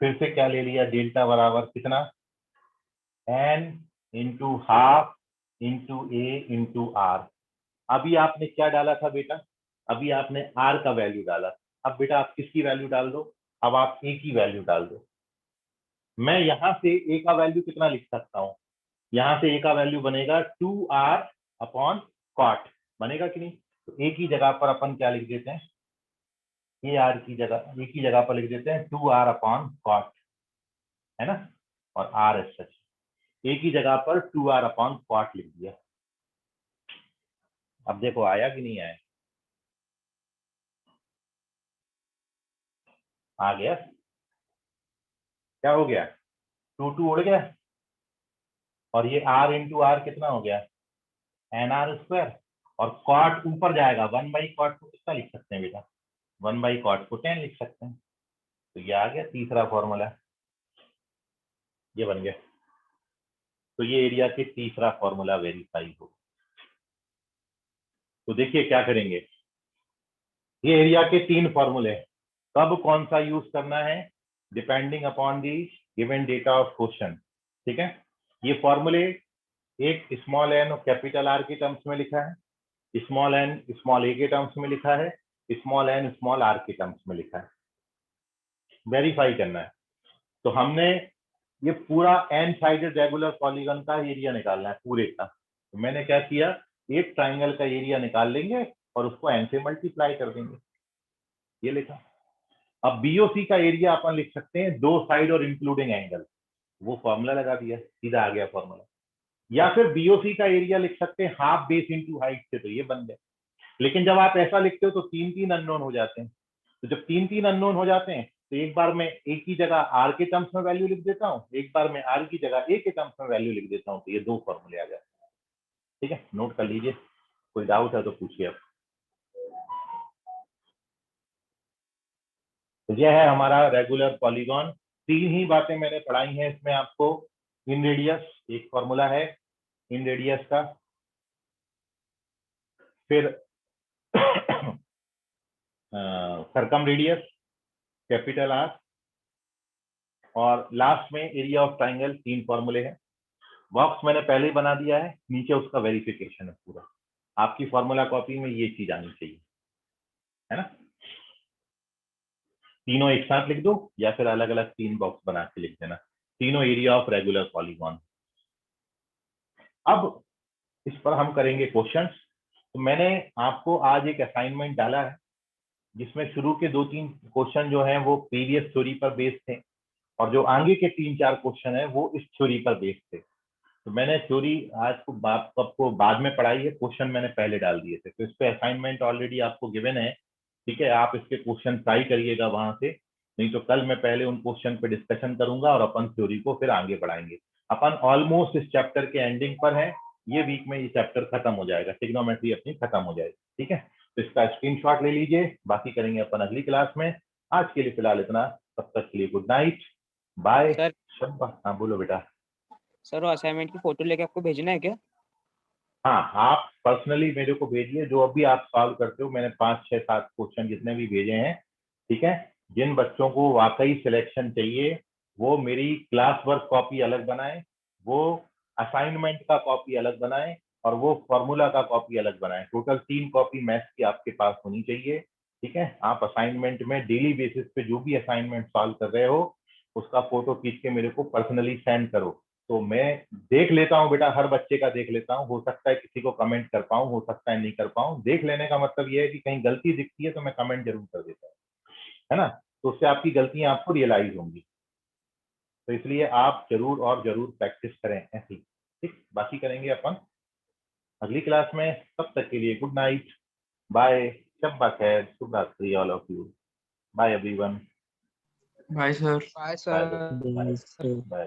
फिर से क्या ले लिया? डेल्टा बराबर कितना? n into half into a into r। अभी आपने क्या डाला था बेटा? अभी आपने r का वैल्यू डाला। अब बेटा आप किसकी वैल्यू डाल दो? अब आप a की वैल्यू डाल दो। मैं यहां से a का वैल्यू कितना लिख सकता हूं? यहां से a का वैल्यू बनेगा 2r/cot, बनेगा कि नहीं? तो a की जगह पर अपन क्या लिख देते हैं? a की जगह पर लिख देते हैं 2r/cot, है ना, और r एज सच। a की जगह पर 2r/cot लिख दिया। अब देखो आया कि नहीं आया? आ गया। क्या हो गया? 2 उड़ गया, और ये r इंटू आर कितना हो गया? nr², और cot ऊपर जाएगा, 1/cot को कितना लिख सकते हैं बेटा? 1/cot को 10 लिख सकते हैं। तो ये आ गया तीसरा फॉर्मूला। ये बन गया। तो ये एरिया के तीसरा फॉर्मूला वेरीफाई हो। तो देखिए क्या करेंगे, ये एरिया के 3 फॉर्मूले हैं, कब कौन सा यूज करना है depending upon the given data of question. ठीक है, ये फॉर्मूले एक स्मॉल एन और कैपिटल आर के टर्म्स में लिखा है, स्मॉल एन स्मॉल ए के टर्म्स में लिखा है, स्मॉल एन स्मॉल आर के टर्म्स में लिखा है। वेरीफाई करना है। तो हमने ये पूरा एन साइडेड रेगुलर पॉलीगन का एरिया निकालना है पूरे का। तो मैंने क्या किया, एक ट्राइंगल का एरिया निकाल लेंगे और उसको एन से मल्टीप्लाई कर देंगे, ये लिखा। अब बीओसी का एरिया अपन लिख सकते हैं 2 साइड और इंक्लूडिंग एंगल, वो फॉर्मूला लगा दिया, सीधा आ गया फॉर्मूला। या फिर बीओसी का एरिया लिख सकते हैं हाफ बेस इंटू हाइट से, तो ये बन गया। लेकिन जब आप ऐसा लिखते हो तो 3 अननोन हो जाते हैं। तो जब 3 अननोन हो जाते हैं तो एक बार मैं एक ही जगह आर के टर्म्स में वैल्यू लिख देता हूँ, एक बार मैं आर की जगह ए के टर्म्स में वैल्यू लिख देता हूँ, तो ये 2 फॉर्मूले आ जाते हैं। ठीक है, नोट कर लीजिए, कोई डाउट है तो पूछिए आप। तो यह है हमारा रेगुलर पॉलीगॉन। 3 ही बातें मैंने पढ़ाई हैं इसमें आपको। इन रेडियस एक फॉर्मूला है इन रेडियस का, फिर सरकम रेडियस कैपिटल आर, और लास्ट में एरिया ऑफ ट्राइंगल। 3 फॉर्मूले हैं। बॉक्स मैंने पहले ही बना दिया है, नीचे उसका वेरिफिकेशन है पूरा। आपकी फॉर्मूला कॉपी में ये चीज आनी चाहिए, है ना। तीनों एक साथ लिख दो या फिर अलग अलग 3 बॉक्स बना के लिख देना, तीनों एरिया ऑफ रेगुलर पॉलीगॉन। अब इस पर हम करेंगे क्वेश्चंस। तो मैंने आपको आज एक असाइनमेंट डाला है जिसमें शुरू के 2-3 क्वेश्चन जो हैं वो प्रीवियस थ्योरी पर बेस्ड थे, और जो आगे के 3-4 क्वेश्चन है वो इस थ्योरी पर बेस्ड थे। तो मैंने थ्योरी आज को आपको बाद में पढ़ाई है, क्वेश्चन मैंने पहले डाल दिए थे। तो इस पे असाइनमेंट ऑलरेडी आपको गिवन है। ठीक है, आप इसके क्वेश्चन ट्राई करिएगा वहां से, नहीं तो कल मैं पहले उन क्वेश्चन पे डिस्कशन करूंगा और अपन थ्योरी को फिर आगे बढ़ाएंगे। अपन ऑलमोस्ट इस चैप्टर के एंडिंग पर है, ये वीक में ये चैप्टर खत्म हो जाएगा, ट्रिग्नोमेट्री अपनी खत्म हो जाएगी। ठीक है, तो इसका स्क्रीनशॉट ले लीजिए, बाकी करेंगे अपन अगली क्लास में। आज के लिए फिलहाल इतना, तब तक के लिए गुड नाइट, बाय। सर हाँ बोलो बेटा। सर वो असाइनमेंट की फोटो लेके आपको भेजना है क्या? हाँ, आप पर्सनली मेरे को भेजिए, जो अभी आप सॉल्व करते हो। मैंने 5, 6, 7 क्वेश्चन जितने भी भेजे हैं, ठीक है। जिन बच्चों को वाकई सिलेक्शन चाहिए वो मेरी क्लास वर्क कॉपी अलग बनाए, वो असाइनमेंट का कॉपी अलग बनाए, और वो फॉर्मूला का कॉपी अलग बनाए। टोटल 3 कॉपी मैथ्स की आपके पास होनी चाहिए। ठीक है, आप असाइनमेंट में डेली बेसिस पे जो भी असाइनमेंट सॉल्व कर रहे हो उसका फोटो खींच के मेरे को पर्सनली सेंड करो, तो मैं देख लेता हूँ बेटा, हर बच्चे का देख लेता हूँ। हो सकता है किसी को कमेंट कर पाऊँ, हो सकता है नहीं कर पाऊँ। देख लेने का मतलब ये है कि कहीं गलती दिखती है तो मैं कमेंट जरूर कर देता हूँ, है ना। तो उससे आपकी गलतियां आपको रियलाइज होंगी। तो इसलिए आप जरूर और जरूर प्रैक्टिस करें ऐसी। ठीक, बाकी करेंगे अपन अगली क्लास में। तब तक के लिए गुड नाइट, बाय, शब्बा खैर, शुभ रात्रि all of you. Bye everyone. Bye sir. Bye bye sir. Bye.